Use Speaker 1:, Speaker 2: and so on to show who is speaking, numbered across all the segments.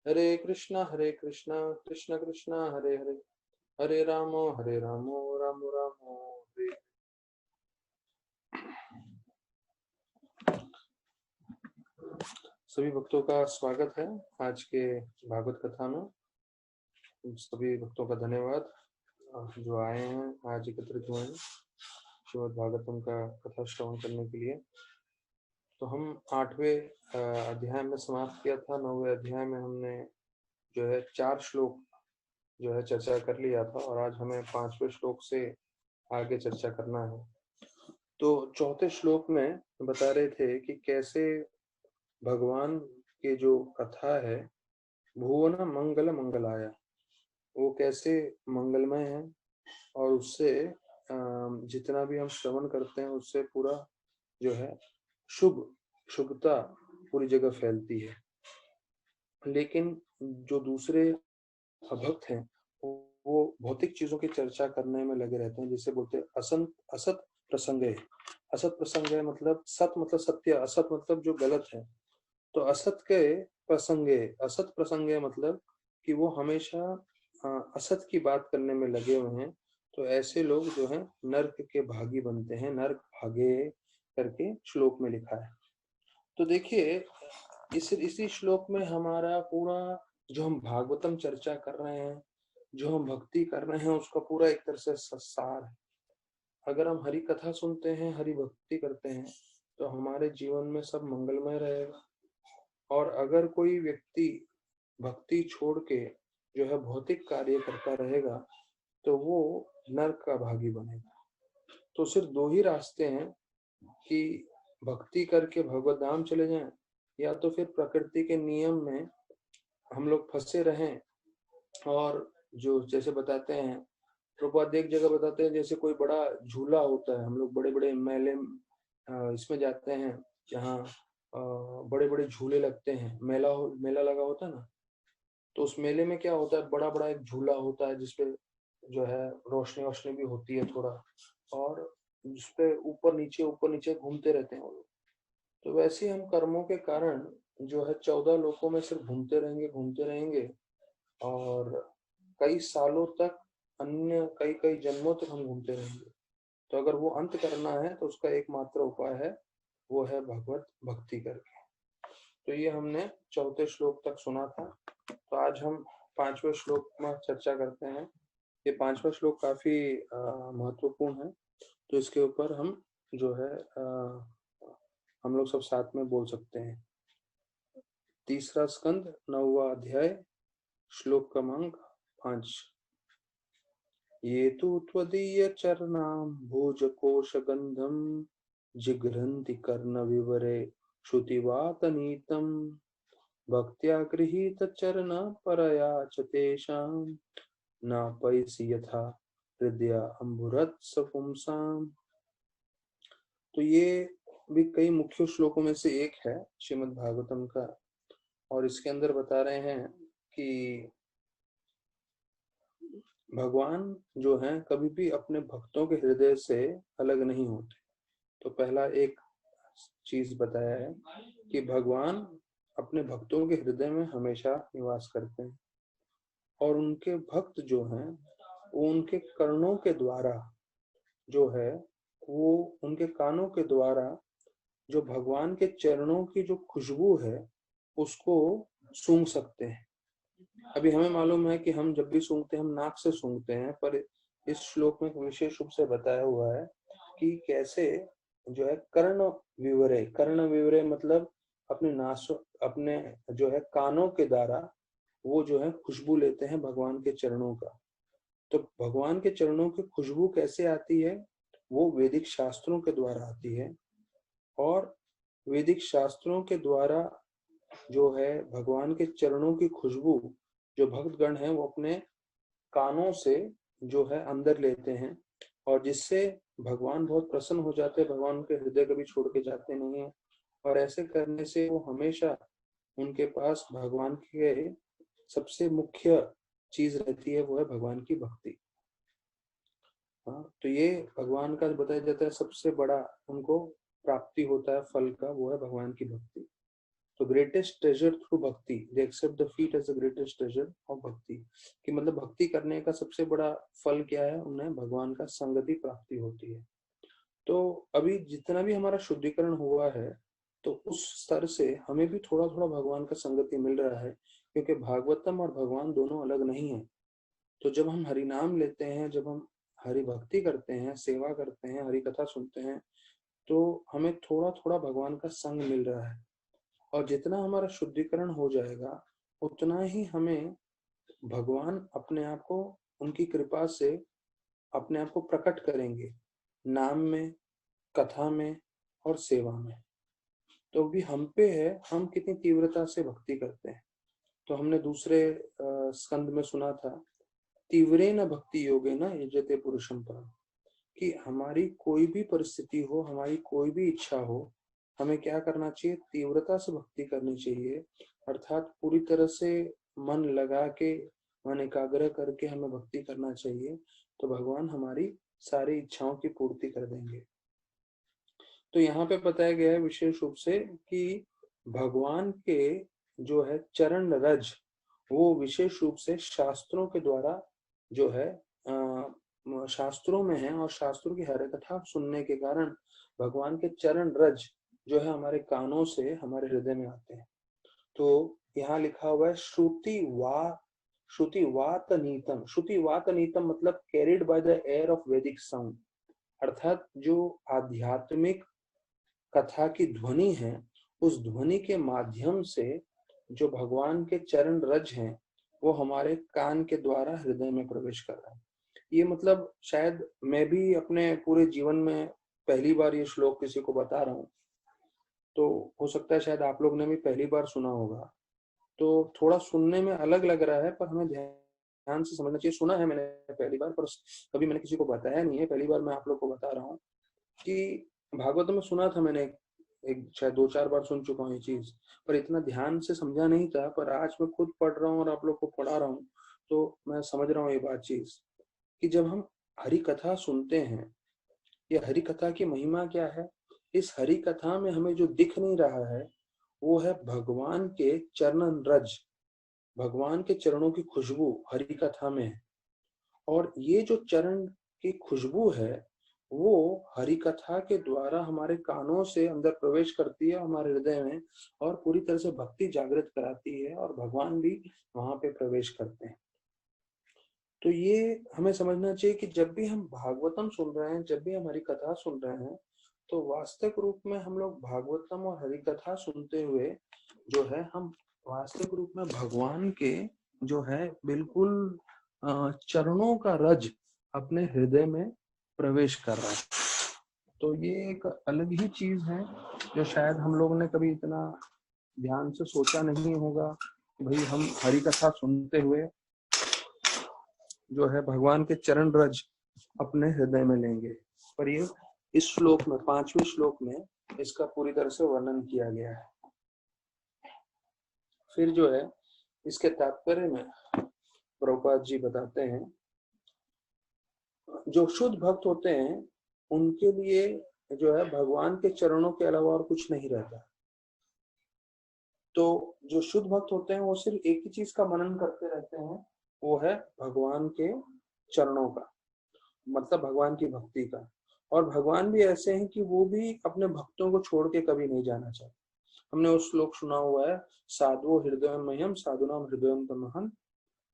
Speaker 1: हरे कृष्णा कृष्ण कृष्ण हरे हरे, हरे रामो राम रामो हरे। सभी भक्तों का स्वागत है आज के भागवत कथा में। सभी भक्तों का धन्यवाद जो आए हैं, आज एकत्रित हुए हैं श्रीमद् भागवतम का कथा श्रवण करने के लिए। तो हम 8वें अध्याय में समाप्त किया था। 9वें अध्याय में हमने जो है 4 श्लोक जो है चर्चा कर लिया था, और आज हमें 5वें श्लोक से आगे चर्चा करना है। तो चौथे श्लोक में बता रहे थे कि कैसे भगवान के जो कथा है भुवन मंगल मंगलाया, वो कैसे मंगलमय है, और उससे जितना भी हम श्रवण करते हैं उससे पूरा जो है शुभता पूरी जगह फैलती है। लेकिन जो दूसरे भक्त हैं वो भौतिक चीजों की चर्चा करने में लगे रहते हैं, जिसे बोलते हैं असत प्रसंग है। असत प्रसंग है मतलब सत मतलब सत्य, असत मतलब जो गलत है। तो असत प्रसंगे मतलब कि वो हमेशा असत की बात करने में लगे हुए हैं। तो ऐसे लोग जो हैं नरक के भागी बनते हैं, नरक भागे करके श्लोक में लिखा है। तो देखिए इसी श्लोक में हमारा पूरा जो हम भागवतम चर्चा कर रहे हैं, जो हम भक्ति कर रहे हैं, उसका पूरा एक तरह से सार है। अगर हम हरि कथा सुनते हैं, हरि भक्ति करते हैं, तो हमारे जीवन में सब मंगलमय रहेगा। और अगर कोई व्यक्ति भक्ति छोड़ के जो है भौतिक कार्य करता रहेगा तो वो नरक का भागी बनेगा। तो सिर्फ 2 ही रास्ते हैं कि भक्ति करके भगवत धाम चले जाएं, या तो फिर प्रकृति के नियम में हम लोग फंसे रहें। और जो जैसे बताते हैं प्रभुपाद एक जगह बताते हैं, जैसे कोई बड़ा झूला होता है, हम लोग बड़े बड़े मेले इसमें जाते हैं जहाँ बड़े बड़े झूले लगते हैं, मेला लगा होता है ना। तो उस मेले में क्या होता है, बड़ा बड़ा एक झूला होता है जिसपे जो है रोशनी वोशनी भी होती है थोड़ा, और जिसपे ऊपर नीचे घूमते रहते हैं वो लोग। तो वैसे ही हम कर्मों के कारण जो है 14 लोकों में सिर्फ घूमते रहेंगे, और कई सालों तक, अन्य कई कई जन्मों तक हम घूमते रहेंगे। तो अगर वो अंत करना है तो उसका एकमात्र उपाय है, वो है भगवत भक्ति करके। तो ये हमने चौथे श्लोक तक सुना था। तो आज हम 5वें श्लोक में चर्चा करते हैं। ये 5वां श्लोक काफी महत्वपूर्ण है, तो इसके ऊपर हम जो है हम लोग सब साथ में बोल सकते हैं। तीसरा स्कंद 9वां अध्याय श्लोक क्रमांक 5। ये तु त्वदीय चरणाम भोजकोशगंधम जिघ्रन्ति कर्णविवरे श्रुतिवातनीतम भक्त्या गृहीत चरण परया च तेषां नापैसि यथा हृदया अम्बुरत्स पुंसाम। तो ये भी कई मुख्य श्लोकों में से एक है श्रीमद् भागवतम का, और इसके अंदर बता रहे हैं कि भगवान जो हैं कभी भी अपने भक्तों के हृदय से अलग नहीं होते। तो पहला एक चीज बताया है कि भगवान अपने भक्तों के हृदय में हमेशा निवास करते हैं, और उनके भक्त जो हैं वो उनके कर्णों के द्वारा जो है, वो उनके कानों के द्वारा जो भगवान के चरणों की जो खुशबू है उसको सूंघ सकते हैं। अभी हमें मालूम है कि हम जब भी सूंघते हैं हम नाक से सूंघते हैं, पर इस श्लोक में विशेष रूप से बताया हुआ है कि कैसे जो है कर्ण विवरे मतलब अपने जो है कानों के द्वारा वो जो है खुशबू लेते हैं भगवान के चरणों का। तो भगवान के चरणों की खुशबू कैसे आती है, वो वैदिक शास्त्रों के द्वारा आती है। और वैदिक शास्त्रों के द्वारा जो है भगवान के चरणों की खुशबू जो भक्तगण हैं वो अपने कानों से जो है अंदर लेते हैं, और जिससे भगवान बहुत प्रसन्न हो जाते हैं, भगवान के हृदय कभी छोड़ के जाते नहीं है। और ऐसे करने से वो हमेशा उनके पास भगवान के सबसे मुख्य चीज रहती है, वो है भगवान की भक्ति। हाँ, तो ये भगवान का बताया जाता है सबसे बड़ा उनको प्राप्ति होता है फल का, वो है भगवान की भक्ति। तो greatest treasure through bhakti, they accept the feet as the greatest treasure of bhakti, कि मतलब भक्ति करने का सबसे बड़ा फल क्या है, उन्हें भगवान का संगति प्राप्ति होती है। तो अभी जितना भी हमारा शुद्धिकरण हुआ है, तो उस स्तर से हमें भी थोड़ा थोड़ा भगवान का संगति मिल रहा है, क्योंकि भागवतम और भगवान दोनों अलग नहीं है। तो जब हम हरि नाम लेते हैं, जब हम हरि भक्ति करते हैं, सेवा करते हैं, हरि कथा सुनते हैं, तो हमें थोड़ा थोड़ा भगवान का संग मिल रहा है। और जितना हमारा शुद्धिकरण हो जाएगा, उतना ही हमें भगवान अपने आप को उनकी कृपा से अपने आप को प्रकट करेंगे, नाम में, कथा में और सेवा में। तो भी हम पे है, हम कितनी तीव्रता से भक्ति करते हैं। तो हमने दूसरे स्कंद में सुना था, तीव्रेन भक्ति योगेन यजते पुरुषम परम, कि हमारी कोई भी परिस्थिति हो, हमारी कोई भी इच्छा हो, हमें क्या करना चाहिए, तीव्रता से भक्ति करनी चाहिए। अर्थात पूरी तरह से मन लगा के, मन एकाग्र करके हमें भक्ति करना चाहिए, तो भगवान हमारी सारी इच्छाओं की पूर्ति कर देंगे। तो यहाँ पे बताया गया है विशेष रूप से कि भगवान के जो है चरण रज, वो विशेष रूप से शास्त्रों के द्वारा जो है शास्त्रों में है, और शास्त्रों की हर कथा सुनने के कारण भगवान के चरण रज जो है हमारे कानों से हमारे हृदय में आते हैं। तो यहाँ लिखा हुआ है श्रुति वात नीतम। श्रुति वात नीतम मतलब carried by the air of वैदिक साउंड, अर्थात जो आध्यात्मिक कथा की ध्वनि है, उस ध्वनि के माध्यम से जो भगवान के चरण रज हैं, वो हमारे कान के द्वारा हृदय में प्रवेश कर रहा है। ये मतलब शायद मैं भी अपने पूरे जीवन में पहली बार ये श्लोक किसी को बता रहा हूँ, तो हो सकता है शायद आप लोग ने भी पहली बार सुना होगा, तो थोड़ा सुनने में अलग लग रहा है, पर हमें ध्यान से समझना चाहिए। सुना है मैंने पहली बार, पर कभी मैंने किसी को बताया नहीं है, पहली बार मैं आप लोग को बता रहा हूँ कि भागवत में सुना था मैंने, एक शायद 2-4 बार सुन चुका हूँ ये चीज, पर इतना ध्यान से समझा नहीं था। पर आज मैं खुद पढ़ रहा हूँ और आप लोग को पढ़ा रहा हूँ, तो मैं समझ रहा हूँ ये बात चीज, कि जब हम हरि कथा सुनते हैं, ये हरि कथा की महिमा क्या है, इस हरि कथा में हमें जो दिख नहीं रहा है, वो है भगवान के चरण रज, भगवान के चरणों की खुशबू हरि कथा में है। और ये जो चरण की खुशबू है, वो हरि कथा के द्वारा हमारे कानों से अंदर प्रवेश करती है हमारे हृदय में, और पूरी तरह से भक्ति जागृत कराती है, और भगवान भी वहां पे प्रवेश करते हैं। तो ये हमें समझना चाहिए कि जब भी हम भागवतम सुन रहे हैं, जब भी हम हरि कथा सुन रहे हैं, तो वास्तविक रूप में हम लोग भागवतम और हरि कथा सुनते हुए जो है, हम वास्तविक रूप में भगवान के जो है बिल्कुल चरणों का रज अपने हृदय में प्रवेश कर रहा है। तो ये एक अलग ही चीज है, जो शायद हम लोग ने कभी इतना ध्यान से सोचा नहीं होगा कि भाई हम हरि कथा सुनते हुए जो है भगवान के चरण रज अपने हृदय में लेंगे। पर ये इस श्लोक में, 5वें श्लोक में इसका पूरी तरह से वर्णन किया गया है। फिर जो है इसके तात्पर्य में प्रभुपाद जी बताते हैं, जो शुद्ध भक्त होते हैं उनके लिए जो है भगवान के चरणों के अलावा और कुछ नहीं रहता। तो जो शुद्ध भक्त होते हैं वो सिर्फ एक ही चीज का मनन करते रहते हैं, वो है भगवान के चरणों का, मतलब भगवान की भक्ति का। और भगवान भी ऐसे हैं कि वो भी अपने भक्तों को छोड़ के कभी नहीं जाना चाहते। हमने वो श्लोक सुना हुआ है, साधुओ हृदय मह्यम साधुनाम हृदयंतमहं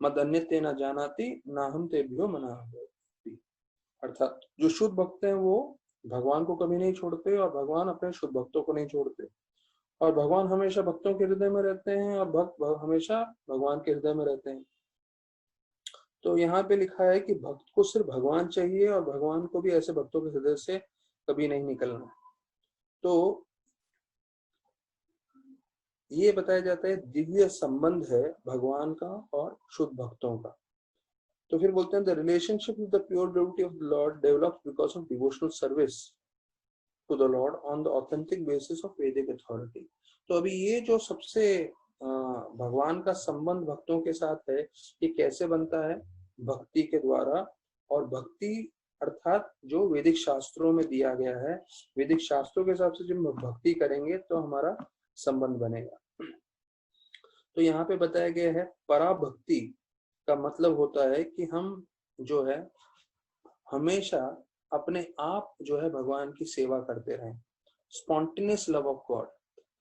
Speaker 1: मद अन्यते न जानाति ना हम तेभ्यो मनामि। अर्थात जो शुद्ध भक्त हैं वो भगवान को कभी नहीं छोड़ते, और भगवान अपने शुद्ध भक्तों को नहीं छोड़ते, और भगवान हमेशा भक्तों के हृदय में रहते हैं, और भक्त हमेशा भगवान के हृदय में रहते हैं। तो यहाँ पे लिखा है कि भक्त को सिर्फ भगवान चाहिए, और भगवान को भी ऐसे भक्तों के हृदय से कभी नहीं निकलना। तो ये बताया जाता है दिव्य संबंध है भगवान का और शुद्ध भक्तों का। तो फिर बोलते हैं the relationship with the pure devotee of the lord develops because of devotional service to the lord on the authentic basis of Vedic authority. तो अभी ये जो सबसे भगवान का संबंध भक्तों के साथ है, ये कैसे बनता है, भक्ति के द्वारा। और भक्ति अर्थात जो वैदिक शास्त्रों में दिया गया है, वैदिक शास्त्रों के हिसाब से जब भक्ति करेंगे तो हमारा संबंध बनेगा। तो यहाँ पे बताया गया है पराभक्ति का मतलब होता है कि हम जो है हमेशा अपने आप जो है भगवान की सेवा करते रहें। स्पॉन्टेनियस लव ऑफ गॉड,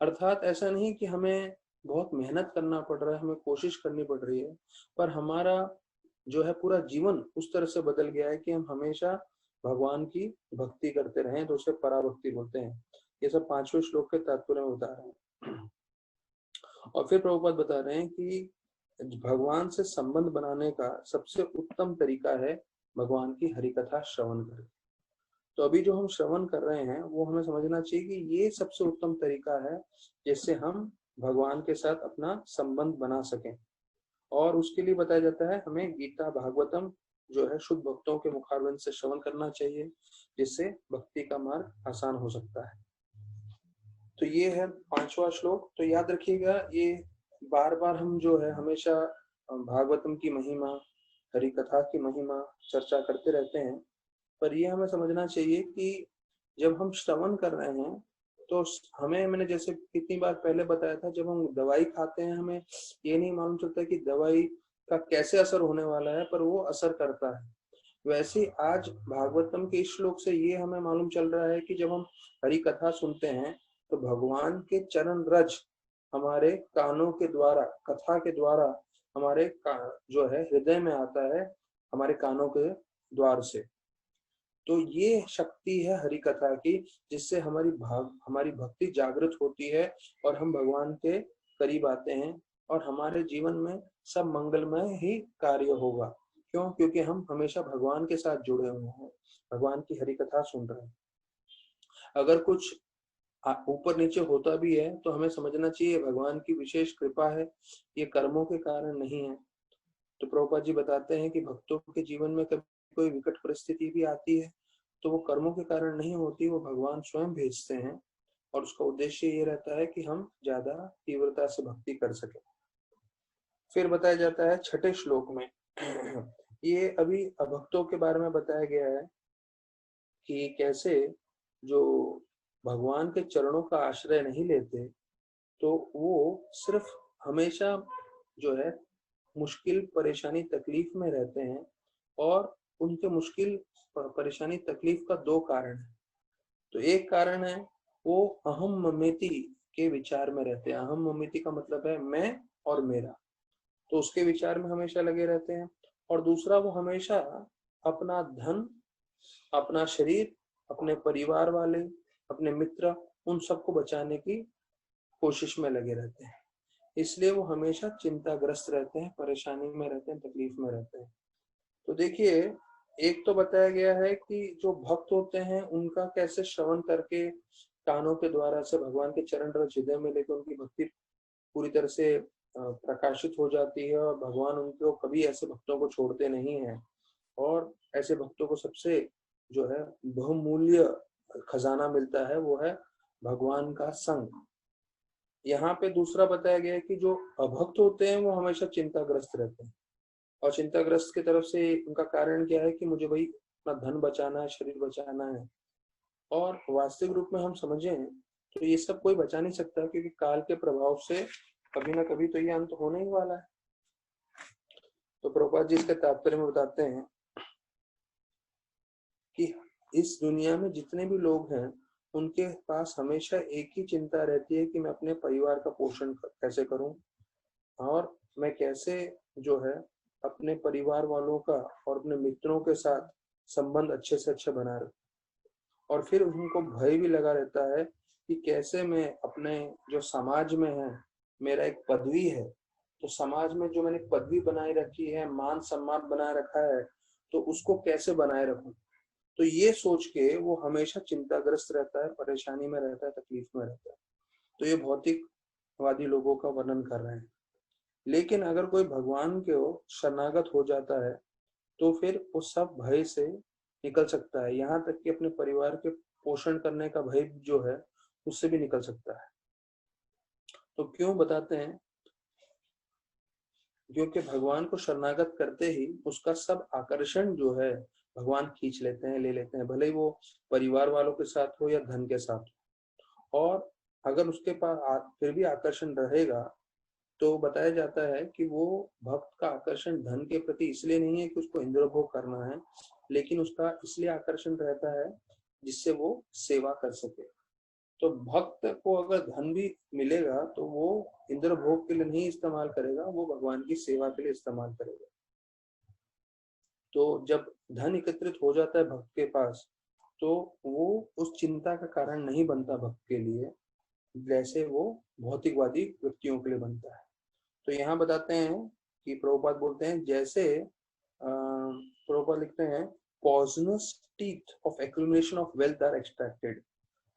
Speaker 1: अर्थात ऐसा नहीं कि हमें बहुत मेहनत करना पड़ रहा है, हमें कोशिश करनी पड़ रही है, पर हमारा जो है पूरा जीवन उस तरह से बदल गया है कि हम हमेशा भगवान की भक्ति करते रहें, तो उसे पराभक्ति बोलते हैं। ये सब 5वें श्लोक के तात्पर्य में बता रहे हैं। और फिर प्रभुपाद बता रहे हैं कि भगवान से संबंध बनाने का सबसे उत्तम तरीका है भगवान की हरि कथा श्रवण करें। तो अभी जो हम श्रवण कर रहे हैं वो हमें समझना चाहिए कि ये सबसे उत्तम तरीका है जिससे हम भगवान के साथ अपना संबंध बना सकें। और उसके लिए बताया जाता है हमें गीता भागवतम जो है शुद्ध भक्तों के मुखारविंद से श्रवण करना चाहिए, जिससे भक्ति का मार्ग आसान हो सकता है। तो ये है 5वां श्लोक। तो याद रखिएगा, ये बार बार हम जो है हमेशा भागवतम की महिमा, हरि कथा की महिमा चर्चा करते रहते हैं, पर ये हमें समझना चाहिए कि जब हम श्रवण कर रहे हैं तो हमें, मैंने जैसे कितनी बार पहले बताया था, जब हम दवाई खाते हैं हमें ये नहीं मालूम चलता कि दवाई का कैसे असर होने वाला है, पर वो असर करता है। वैसे आज भागवतम के इस श्लोक से ये हमें मालूम चल रहा है कि जब हम हरि कथा सुनते हैं तो भगवान के चरण रज हमारे कानों के द्वारा, कथा के द्वारा हमारे जो है हृदय में आता है, हमारे कानों के द्वार से। तो ये शक्ति है हरि कथा की, जिससे हमारी भक्ति जागृत होती है और हम भगवान के करीब आते हैं और हमारे जीवन में सब मंगलमय ही कार्य होगा। क्यों? क्योंकि हम हमेशा भगवान के साथ जुड़े हुए हैं, भगवान की हरि कथा सुन रहे हैं। अगर कुछ ऊपर नीचे होता भी है तो हमें समझना चाहिए भगवान की विशेष कृपा है, ये कर्मों के कारण नहीं है। तो प्रभुपाद जी बताते हैं कि भक्तों के जीवन में कभी कोई विकट परिस्थिति भी आती है तो वो कर्मों के कारण नहीं होती, वो भगवान स्वयं भेजते हैं, और उसका उद्देश्य ये रहता है कि हम ज्यादा तीव्रता से भक्ति कर सके। फिर बताया जाता है 6ठे श्लोक में ये अभी अभक्तों के बारे में बताया गया है कि कैसे जो भगवान के चरणों का आश्रय नहीं लेते तो वो सिर्फ हमेशा जो है मुश्किल परेशानी तकलीफ में रहते हैं, और उनके मुश्किल परेशानी तकलीफ का 2 कारण है। तो एक कारण है वो अहम ममेति के विचार में रहते हैं। अहम ममेति का मतलब है मैं और मेरा, तो उसके विचार में हमेशा लगे रहते हैं। और दूसरा, वो हमेशा अपना धन, अपना शरीर, अपने परिवार वाले, अपने मित्र, उन सबको बचाने की कोशिश में लगे रहते हैं। इसलिए वो हमेशा चिंताग्रस्त रहते हैं, परेशानी में रहते हैं, तकलीफ में रहते हैं। तो देखिए, एक तो बताया गया है कि जो भक्त होते हैं उनका कैसे श्रवण करके कानों के द्वारा से भगवान के चरण रज हृदय में लेकर उनकी भक्ति पूरी तरह से प्रकाशित हो जाती है, और भगवान उनको कभी ऐसे भक्तों को छोड़ते नहीं है, और ऐसे भक्तों को सबसे जो है बहुमूल्य खजाना मिलता है, वो है भगवान का संग। यहाँ पे दूसरा बताया गया है कि जो अभक्त होते हैं वो हमेशा चिंताग्रस्त रहते हैं, और चिंताग्रस्त की तरफ से उनका कारण क्या है कि मुझे भाई अपना धन बचाना है, शरीर बचाना है। और वास्तविक रूप में हम समझें तो ये सब कोई बचा नहीं सकता, क्योंकि काल के प्रभाव से कभी ना कभी तो ये अंत होने ही वाला है। तो प्रभुपाद जी इसके तात्पर्य में बताते हैं कि इस दुनिया में जितने भी लोग हैं उनके पास हमेशा एक ही चिंता रहती है कि मैं अपने परिवार का पोषण कैसे करूं, और मैं कैसे जो है अपने परिवार वालों का और अपने मित्रों के साथ संबंध अच्छे से अच्छा बना रखूं। और फिर उनको भय भी लगा रहता है कि कैसे मैं अपने जो समाज में है, मेरा एक पदवी है, तो समाज में जो मैंने पदवी बनाए रखी है, मान सम्मान बनाए रखा है, तो उसको कैसे बनाए रखूं। तो ये सोच के वो हमेशा चिंताग्रस्त रहता है, परेशानी में रहता है, तकलीफ में रहता है। तो ये भौतिकवादी लोगों का वर्णन कर रहे हैं। लेकिन अगर कोई भगवान के शरणागत हो जाता है तो फिर वो सब भय से निकल सकता है, यहाँ तक कि अपने परिवार के पोषण करने का भय जो है उससे भी निकल सकता है। तो क्यों बताते हैं? क्योंकि भगवान को शरणागत करते ही उसका सब आकर्षण जो है भगवान खींच लेते हैं, ले लेते हैं, भले ही वो परिवार वालों के साथ हो या धन के साथ हो। और अगर उसके पास फिर भी आकर्षण रहेगा तो बताया जाता है कि वो भक्त का आकर्षण धन के प्रति इसलिए नहीं है कि उसको इंद्रभोग करना है, लेकिन उसका इसलिए आकर्षण रहता है जिससे वो सेवा कर सके। तो भक्त को अगर धन भी मिलेगा तो वो इंद्र भोग के लिए नहीं इस्तेमाल करेगा, वो भगवान की सेवा के लिए इस्तेमाल करेगा। तो जब धन एकत्रित हो जाता है भक्त के पास, तो वो उस चिंता का कारण नहीं बनता भक्त के लिए, जैसे वो भौतिकवादी व्यक्तियों के लिए बनता है। तो यहाँ बताते हैं कि प्रभुपाद बोलते हैं, जैसे प्रभुपाद लिखते हैं, poisonous teeth of accumulation of wealth are extracted,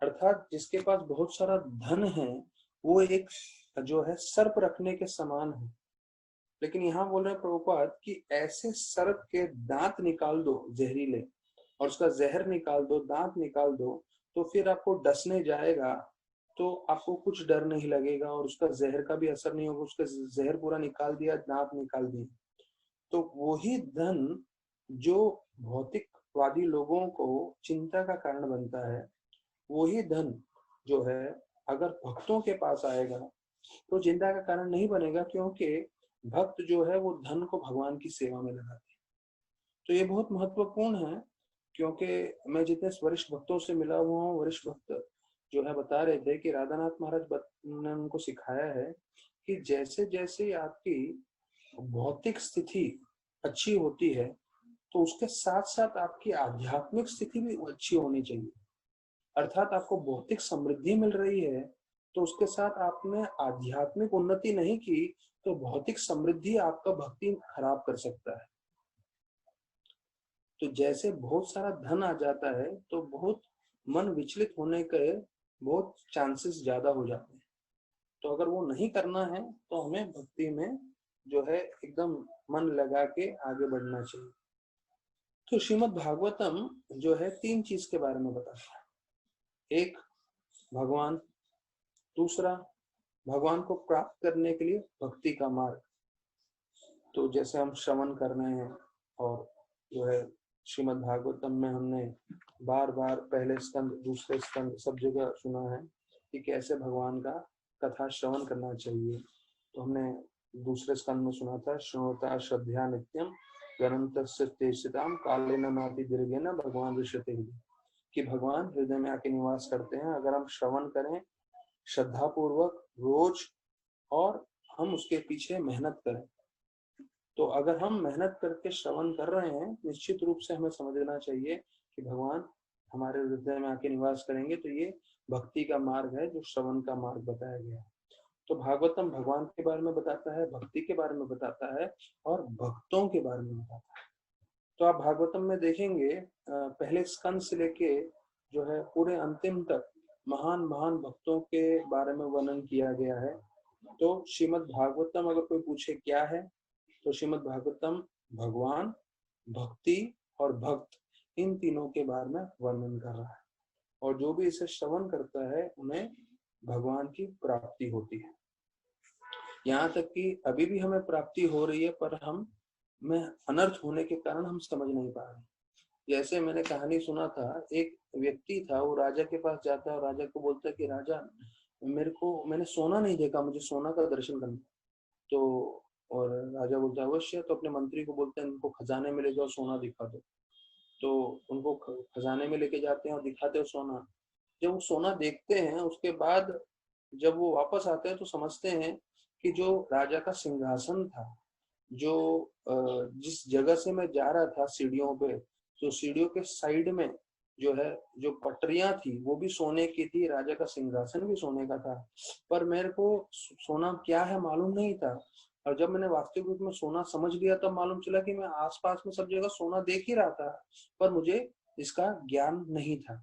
Speaker 1: अर्थात जिसके पास बहुत सारा धन है वो एक जो है सर्प रखने के समान है। लेकिन यहाँ बोल रहे हैं प्रभुपाद कि ऐसे सर्प के दांत निकाल दो जहरीले, और उसका जहर निकाल दो, दांत निकाल दो, तो फिर आपको डसने जाएगा तो आपको कुछ डर नहीं लगेगा और उसका जहर का भी असर नहीं होगा। उसका जहर पूरा निकाल दिया, दांत निकाल दिए। तो वही धन जो भौतिकवादी लोगों को चिंता का कारण बनता है, वही धन जो है अगर भक्तों के पास आएगा तो चिंता का कारण नहीं बनेगा, क्योंकि भक्त जो है वो धन को भगवान की सेवा में लगाते हैं। तो ये बहुत महत्वपूर्ण है, क्योंकि मैं जितने वरिष्ठ भक्तों से मिला हुआ हूँ, वरिष्ठ भक्त जो है बता रहे थे कि राधानाथ महाराज ने उनको सिखाया है कि जैसे जैसे आपकी भौतिक स्थिति अच्छी होती है तो उसके साथ साथ आपकी आध्यात्मिक स्थिति भी अच्छी होनी चाहिए। अर्थात आपको भौतिक समृद्धि मिल रही है तो उसके साथ आपने आध्यात्मिक उन्नति नहीं की तो भौतिक समृद्धि आपका भक्ति खराब कर सकता है। तो जैसे बहुत सारा धन आ जाता है तो बहुत मन विचलित होने के बहुत चांसेस ज्यादा हो जाते हैं। तो अगर वो नहीं करना है तो हमें भक्ति में जो है एकदम मन लगा के आगे बढ़ना चाहिए। तो श्रीमद् भागवतम जो है 3 चीज के बारे में बताता है। एक, भगवान। दूसरा, भगवान को प्राप्त करने के लिए भक्ति का मार्ग। तो जैसे हम श्रवण कर रहे हैं और जो है श्रीमद् भागवतम में हमने बार बार पहले स्कंद, दूसरे स्कंद सब जगह सुना है कि कैसे भगवान का कथा श्रवण करना चाहिए। तो हमने दूसरे स्कंद में सुना था, श्रोता श्रद्धा नित्यम गणंतस्यताम कालेन नाति दीर्घेन भगवान ऋषते, कि भगवान हृदय में आके निवास करते हैं अगर हम श्रवण करें श्रद्धा पूर्वक रोज और हम उसके पीछे मेहनत करें। तो अगर हम मेहनत करके श्रवण कर रहे हैं, निश्चित रूप से हमें समझना चाहिए कि भगवान हमारे हृदय में आके निवास करेंगे। तो ये भक्ति का मार्ग है जो श्रवण का मार्ग बताया गया। तो भागवतम भगवान के बारे में बताता है, भक्ति के बारे में बताता है और भक्तों के बारे में बताता है। तो आप भागवतम में देखेंगे पहले स्कंद से लेके जो है पूरे अंतिम तक महान महान भक्तों के बारे में वर्णन किया गया है। तो श्रीमद् भागवतम अगर कोई पूछे क्या है, तो श्रीमद् भागवतम भगवान, भक्ति और भक्त, इन तीनों के बारे में वर्णन कर रहा है। और जो भी इसे श्रवण करता है उन्हें भगवान की प्राप्ति होती है। यहाँ तक कि अभी भी हमें प्राप्ति हो रही है, पर हम में अनर्थ होने के कारण हम समझ नहीं पा रहे। जैसे मैंने कहानी सुना था, एक व्यक्ति था, वो राजा के पास जाता है और राजा को बोलता है कि राजा मैंने सोना नहीं देखा, मुझे सोना का दर्शन करना। तो और राजा बोलता है अवश्य। तो अपने मंत्री को बोलते हैं उनको खजाने में ले जाओ, सोना दिखा दो। तो उनको खजाने में लेके जाते हैं और दिखाते हैं सोना। जब वो सोना देखते हैं उसके बाद जब वो वापस आते हैं तो समझते हैं कि जो राजा का सिंहासन था, जो जिस जगह से मैं जा रहा था सीढ़ियों पे, तो सीढ़ियों के साइड में जो है जो पटरियां थी वो भी सोने की थी, राजा का सिंहासन भी सोने का था, पर मेरे को सोना क्या है मालूम नहीं था। और जब मैंने वास्तविक रूप में सोना समझ लिया तब मालूम चला कि मैं आसपास में सब जगह सोना देख ही रहा था, पर मुझे इसका ज्ञान नहीं था।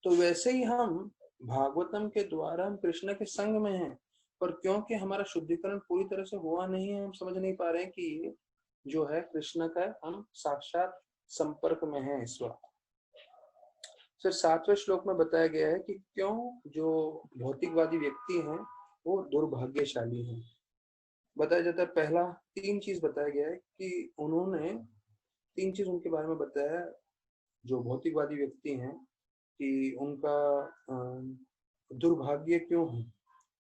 Speaker 1: तो वैसे ही हम भागवतम के द्वारा हम कृष्ण के संग में हैं, पर क्योंकि हमारा शुद्धिकरण पूरी तरह से हुआ नहीं है, हम समझ नहीं पा रहे हैं कि जो है कृष्ण का हम साक्षात संपर्क में हैं इस वक्त। फिर 7वें श्लोक में बताया गया है कि क्यों जो भौतिकवादी व्यक्ति हैं वो दुर्भाग्यशाली हैं। बताया जाता है, पहला 3 चीज बताया गया है कि उन्होंने 3 चीज उनके बारे में बताया, जो भौतिकवादी व्यक्ति हैं, कि उनका दुर्भाग्य क्यों है।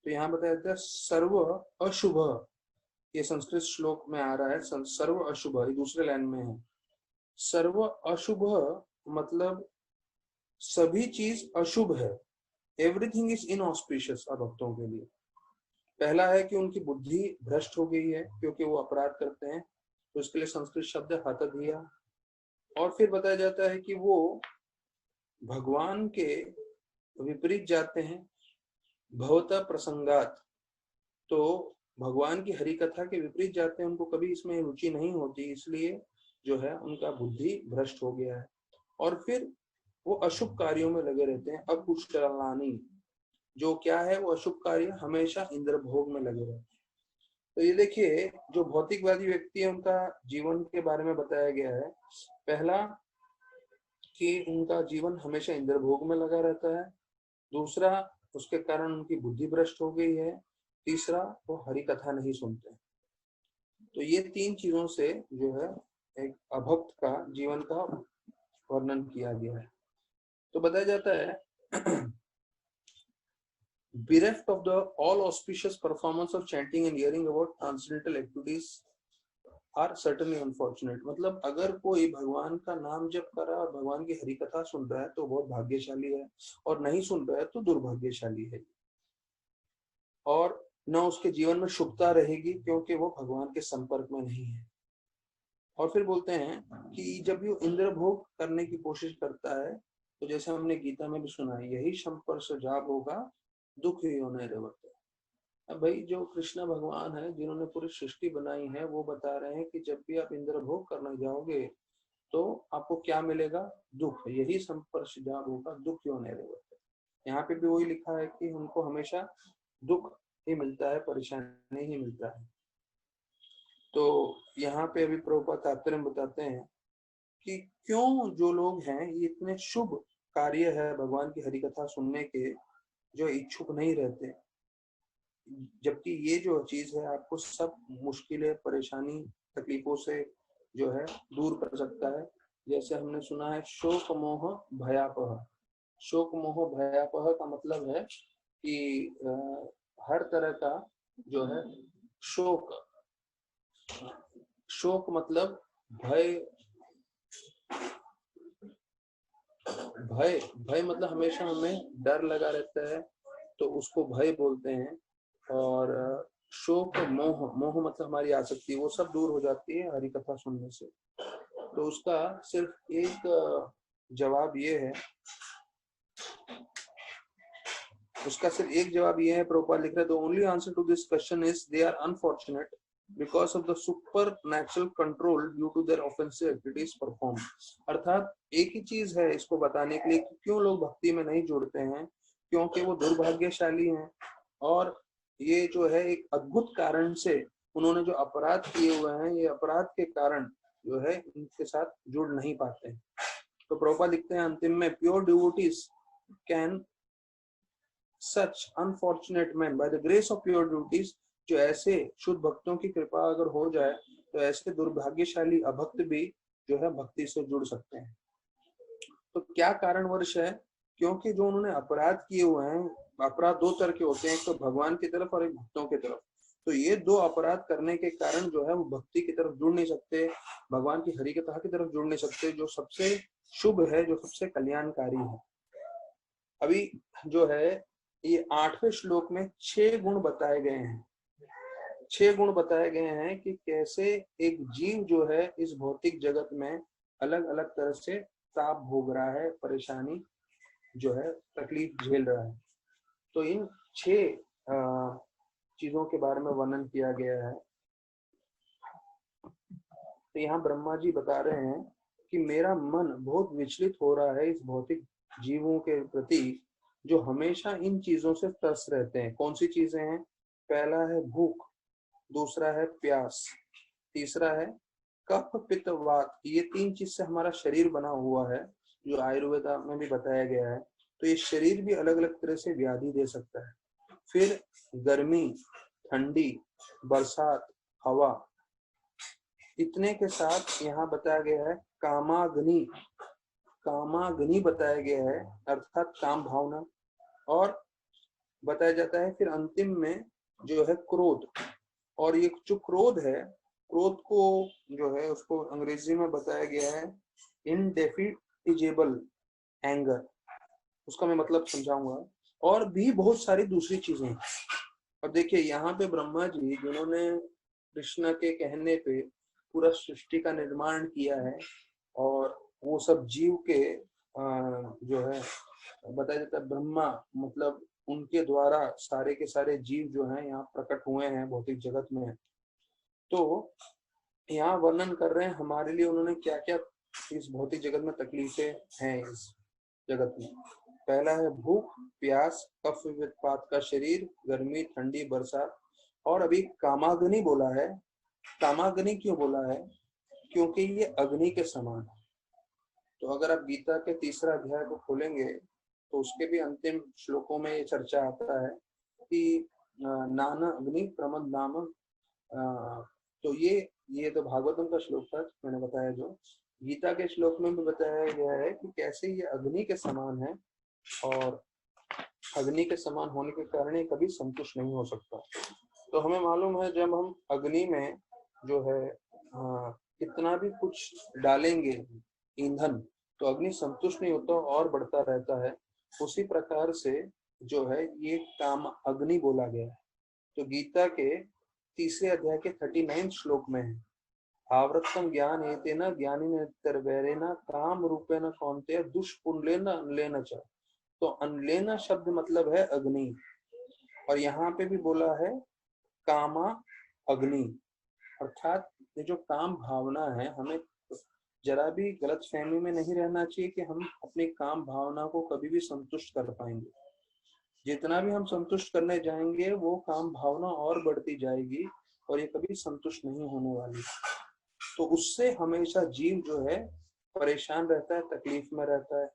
Speaker 1: तो यहाँ बताया जाता है सर्व अशुभ, ये संस्कृत श्लोक में आ रहा है, सर्व अशुभ, ये दूसरे लाइन में है। सर्व अशुभ मतलब सभी चीज अशुभ है, एवरीथिंग इज इनऑस्पिशियस भक्तों के लिए। पहला है कि उनकी बुद्धि भ्रष्ट हो गई है क्योंकि वो अपराध करते हैं, तो इसके लिए संस्कृत शब्द हत दिया। और फिर बताया जाता है कि वो भगवान के विपरीत जाते हैं, भवता प्रसंगात, तो भगवान की हरि कथा के विपरीत जाते हैं, उनको कभी इसमें रुचि नहीं होती, इसलिए जो है उनका बुद्धि भ्रष्ट हो गया है। और फिर वो अशुभ कार्यों में लगे रहते हैं। अब कुछ चलानी, जो क्या है वो अशुभ कार्य, हमेशा इंद्र भोग में लगे रहते हैं। तो ये देखिए, जो भौतिकवादी व्यक्ति है उनका जीवन के बारे में बताया गया है। पहला कि उनका जीवन हमेशा इंद्र भोग में लगा रहता है, दूसरा उसके कारण उनकी बुद्धि भ्रष्ट हो गई है, तीसरा वो हरि कथा नहीं सुनते। तो ये तीन चीजों से जो है एक अभक्त का जीवन का वर्णन किया गया है। तो बताया जाता है bereft of the all auspicious performance of chanting and hearing about transcendental activities are certainly unfortunate। मतलब अगर कोई भगवान का नाम जप कर रहा है और भगवान की हरि कथा सुन रहा है तो बहुत भाग्यशाली है, और नहीं सुन रहा है तो दुर्भाग्यशाली है। और न उसके जीवन में शुभता रहेगी क्योंकि वो भगवान के संपर्क में नहीं है। और फिर बोलते हैं कि जब भी इंद्र भोग करने की कोशिश करता है तो जैसे हमने गीता में भी सुना है, यही संपर्श जाप होगा दुख ही होने रेवत। अब भाई जो कृष्ण भगवान है जिन्होंने पूरी सृष्टि बनाई है, वो बता रहे हैं कि जब भी आप इंद्र भोग करने जाओगे तो आपको क्या मिलेगा, दुख, यही संपर्श जाप होगा दुख ही होने रेवत। यहाँ पे भी वही लिखा है कि उनको हमेशा दुख ही मिलता है, परेशानी ही मिलता है। तो यहाँ पे अभी प्रभुपाद तात्पर्य में बताते हैं कि क्यों जो लोग हैं ये इतने शुभ कार्य है भगवान की हरि कथा सुनने के, जो इच्छुक नहीं रहते, जबकि ये जो चीज है आपको सब मुश्किलें, परेशानी, तकलीफों से जो है दूर कर सकता है। जैसे हमने सुना है शोक मोह भयापह। शोक मोह भयापह का मतलब है कि हर तरह का जो है शोक, शोक मतलब भय, भय भय मतलब हमेशा हमें डर लगा रहता है तो उसको भय बोलते हैं। और शोक, मोह, मोह मतलब हमारी आसक्ति, वो सब दूर हो जाती है हरि कथा सुनने से। तो उसका सिर्फ एक जवाब ये है, उसका सिर्फ एक जवाब ये है, प्रभुपाद लिख रहे हैं, the only answer to this question is they are unfortunate because of the supernatural control due to their offensive activities performed। अर्थात एक ही चीज है इसको बताने के लिए कि क्यों लोग भक्ति में नहीं जुड़ते हैं, क्योंकि वो दुर्भाग्यशाली हैं, और ये जो है एक अद्भुत कारण से उन्होंने जो अपराध किए हुए हैं, ये अपराध के कारण जो है इनके साथ जुड़ नहीं पाते हैं। तो प्रभुपाद लिखते हैं अंतिम में, pure devotees can such unfortunate man by the grace of pure devotees, जो ऐसे शुद्ध भक्तों की कृपा अगर हो जाए तो ऐसे दुर्भाग्यशाली अभक्त भी जो है भक्ति से जुड़ सकते हैं। तो क्या कारणवश है, क्योंकि जो उन्होंने अपराध किए हुए हैं, अपराध दो तरह के होते हैं, एक तो भगवान की तरफ और एक भक्तों की तरफ। तो ये दो अपराध करने के कारण जो है वो भक्ति की तरफ जुड़ नहीं सकते, भगवान की हरि कथा की तरफ जुड़ नहीं सकते, जो सबसे शुभ है, जो सबसे कल्याणकारी है। अभी जो है ये 8वें श्लोक में 6 गुण बताए गए हैं, 6 गुण बताए गए हैं कि कैसे एक जीव जो है इस भौतिक जगत में अलग अलग तरह से ताप भोग रहा है, परेशानी जो है, तकलीफ झेल रहा है। तो इन 6 चीजों के बारे में वर्णन किया गया है। तो यहाँ ब्रह्मा जी बता रहे हैं कि मेरा मन बहुत विचलित हो रहा है इस भौतिक जीवों के प्रति, जो हमेशा इन चीजों से त्रस्त रहते हैं। कौन सी चीजें हैं, पहला है भूख, दूसरा है प्यास, तीसरा है कफ पित्त वात। ये 3 चीज से हमारा शरीर बना हुआ है, जो आयुर्वेद में भी बताया गया है। तो ये शरीर भी अलग अलग तरह से व्याधि दे सकता है। फिर गर्मी, ठंडी, बरसात, हवा, इतने के साथ यहाँ बताया गया है कामाग्नि, कामाग्नि बताया गया है, अर्थात काम भावना। और बताया जाता है। फिर अंतिम में जो है क्रोध, और ये जो क्रोध है, क्रोध को जो है उसको अंग्रेजी में बताया गया है इनडेफिटिजेबल एंगर, उसका मैं मतलब समझाऊंगा। और भी बहुत सारी दूसरी चीजें। अब देखिए यहाँ पे ब्रह्मा जी जिन्होंने कृष्ण के कहने पे पूरा सृष्टि का निर्माण किया है, और वो सब जीव के जो है बताया जाता है ब्रह्मा मतलब उनके द्वारा सारे के सारे जीव जो हैं यहाँ प्रकट हुए हैं भौतिक जगत में। तो यहाँ वर्णन कर रहे हैं हमारे लिए उन्होंने क्या क्या इस भौतिक जगत में तकलीफें हैं इस जगत में। पहला है भूख, प्यास, कफ विपात का शरीर, गर्मी, ठंडी, बरसात, और अभी कामाग्नि बोला है। कामाग्नि क्यों बोला है? क्योंकि ये अग्नि के समान है। तो अगर आप गीता के 3रा अध्याय को खोलेंगे तो उसके भी अंतिम श्लोकों में ये चर्चा आता है कि नाना अग्नि प्रमद नाम। तो ये तो भागवतम का श्लोक था मैंने बताया। जो गीता के श्लोक में भी बताया गया है कि कैसे ये अग्नि के समान है, और अग्नि के समान होने के कारण ये कभी संतुष्ट नहीं हो सकता। तो हमें मालूम है जब हम अग्नि में जो है कितना भी कुछ डालेंगे ईंधन, तो अग्नि संतुष्ट नहीं होता और बढ़ता रहता है। उसी प्रकार से जो है ये काम अग्नि बोला गया है। तो गीता के 3रे अध्याय के 39 श्लोक में है आवृत्तम ज्ञान एतेन ज्ञानिनेतरवैरेण काम रूपेण कौन्तेय दुष्पुंलेन अनलेन च। तो अनलेन शब्द मतलब है अग्नि, और यहाँ पे भी बोला है कामा अग्नि, अर्थात ये जो काम भावना है हमें जरा भी गलत फहमी में नहीं रहना चाहिए कि हम अपनी काम भावना को कभी भी संतुष्ट कर पाएंगे। जितना भी हम संतुष्ट करने जाएंगे वो काम भावना और बढ़ती जाएगी और ये कभी संतुष्ट नहीं होने वाली। तो उससे हमेशा जीव जो है परेशान रहता है, तकलीफ में रहता है।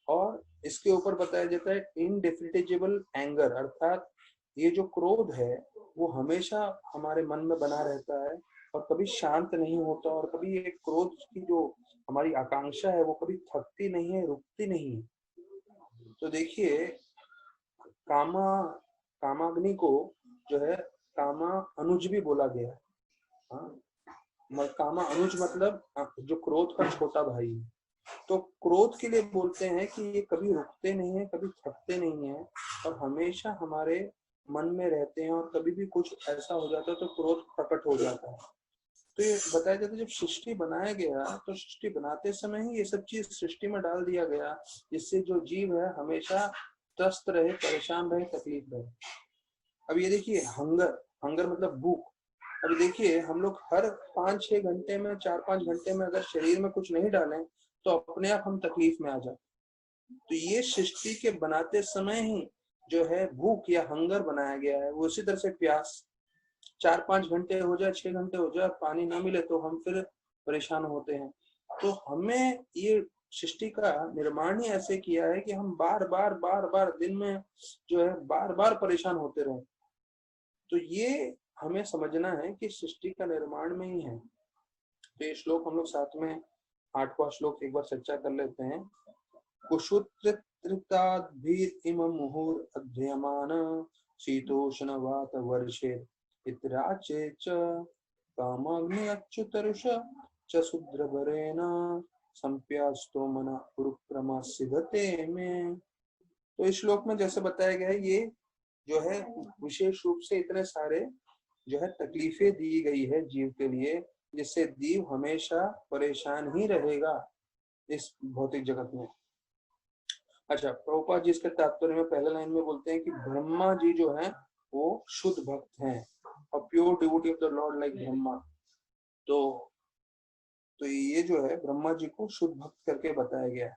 Speaker 1: और इसके ऊपर बताया जाता है इनडेफिनिटेबल एंगर, अर्थात ये जो क्रोध है वो हमेशा हमारे मन में बना रहता है और कभी शांत नहीं होता, और कभी ये क्रोध की जो हमारी आकांक्षा है वो कभी थकती नहीं है, रुकती नहीं है। तो देखिए कामाग्नि को जो है कामा अनुज भी बोला गया है। हाँ, कामा अनुज मतलब जो क्रोध का छोटा भाई है। तो क्रोध के लिए बोलते हैं कि ये कभी रुकते नहीं है, कभी थकते नहीं है, और हमेशा हमारे मन में रहते हैं, और कभी भी कुछ ऐसा हो जाता है तो क्रोध प्रकट हो जाता है। तो ये बताया जाता है जब सृष्टि बनाया गया तो सृष्टि बनाते समय ही ये सब चीज सृष्टि में डाल दिया गया, जिससे जो जीव है हमेशा त्रस्त रहे, परेशान रहे, तकलीफ रहे। अब ये देखिए हंगर मतलब भूख। अब देखिए हम लोग हर 5-6 घंटे में 4-5 घंटे में अगर शरीर में कुछ नहीं डालें तो अपने आप हम तकलीफ में आ जाते। तो ये सृष्टि के बनाते समय ही जो है भूख या हंगर बनाया गया है। वो उसी तरह से प्यास 4-5 घंटे हो जाए, 6 घंटे हो जाए, पानी ना मिले तो हम फिर परेशान होते हैं। तो हमें ये सृष्टि का निर्माण ही ऐसे किया है कि हम बार बार दिन में जो है बार परेशान होते रहे। तो ये हमें समझना है कि सृष्टि का निर्माण में ही है। तो ये श्लोक हम लोग साथ में 8वां श्लोक एक बार चर्चा कर लेते हैं। कुशुत्रिताद्भिरिमं मुहुर अध्ययमान शीतोष्ण वात वर्षे इतराचे च कामाग्नि अच्युतरुष च शूद्रवरेण संप्यास्तो मना उरुक्रमा सिद्धते में। तो इस श्लोक में जैसे बताया गया है ये जो है विशेष रूप से इतने सारे जो है तकलीफें दी गई है जीव के लिए, जिससे जीव हमेशा परेशान ही रहेगा इस भौतिक जगत में। अच्छा, प्रभुपाद जी इसके तात्पर्य में पहले लाइन में बोलते हैं कि ब्रह्मा जी जो है वो शुद्ध भक्त हैं, और pure devotee of the Lord like Brahma. तो ये जो है ब्रह्मा जी को शुद्ध भक्त करके बताया गया है।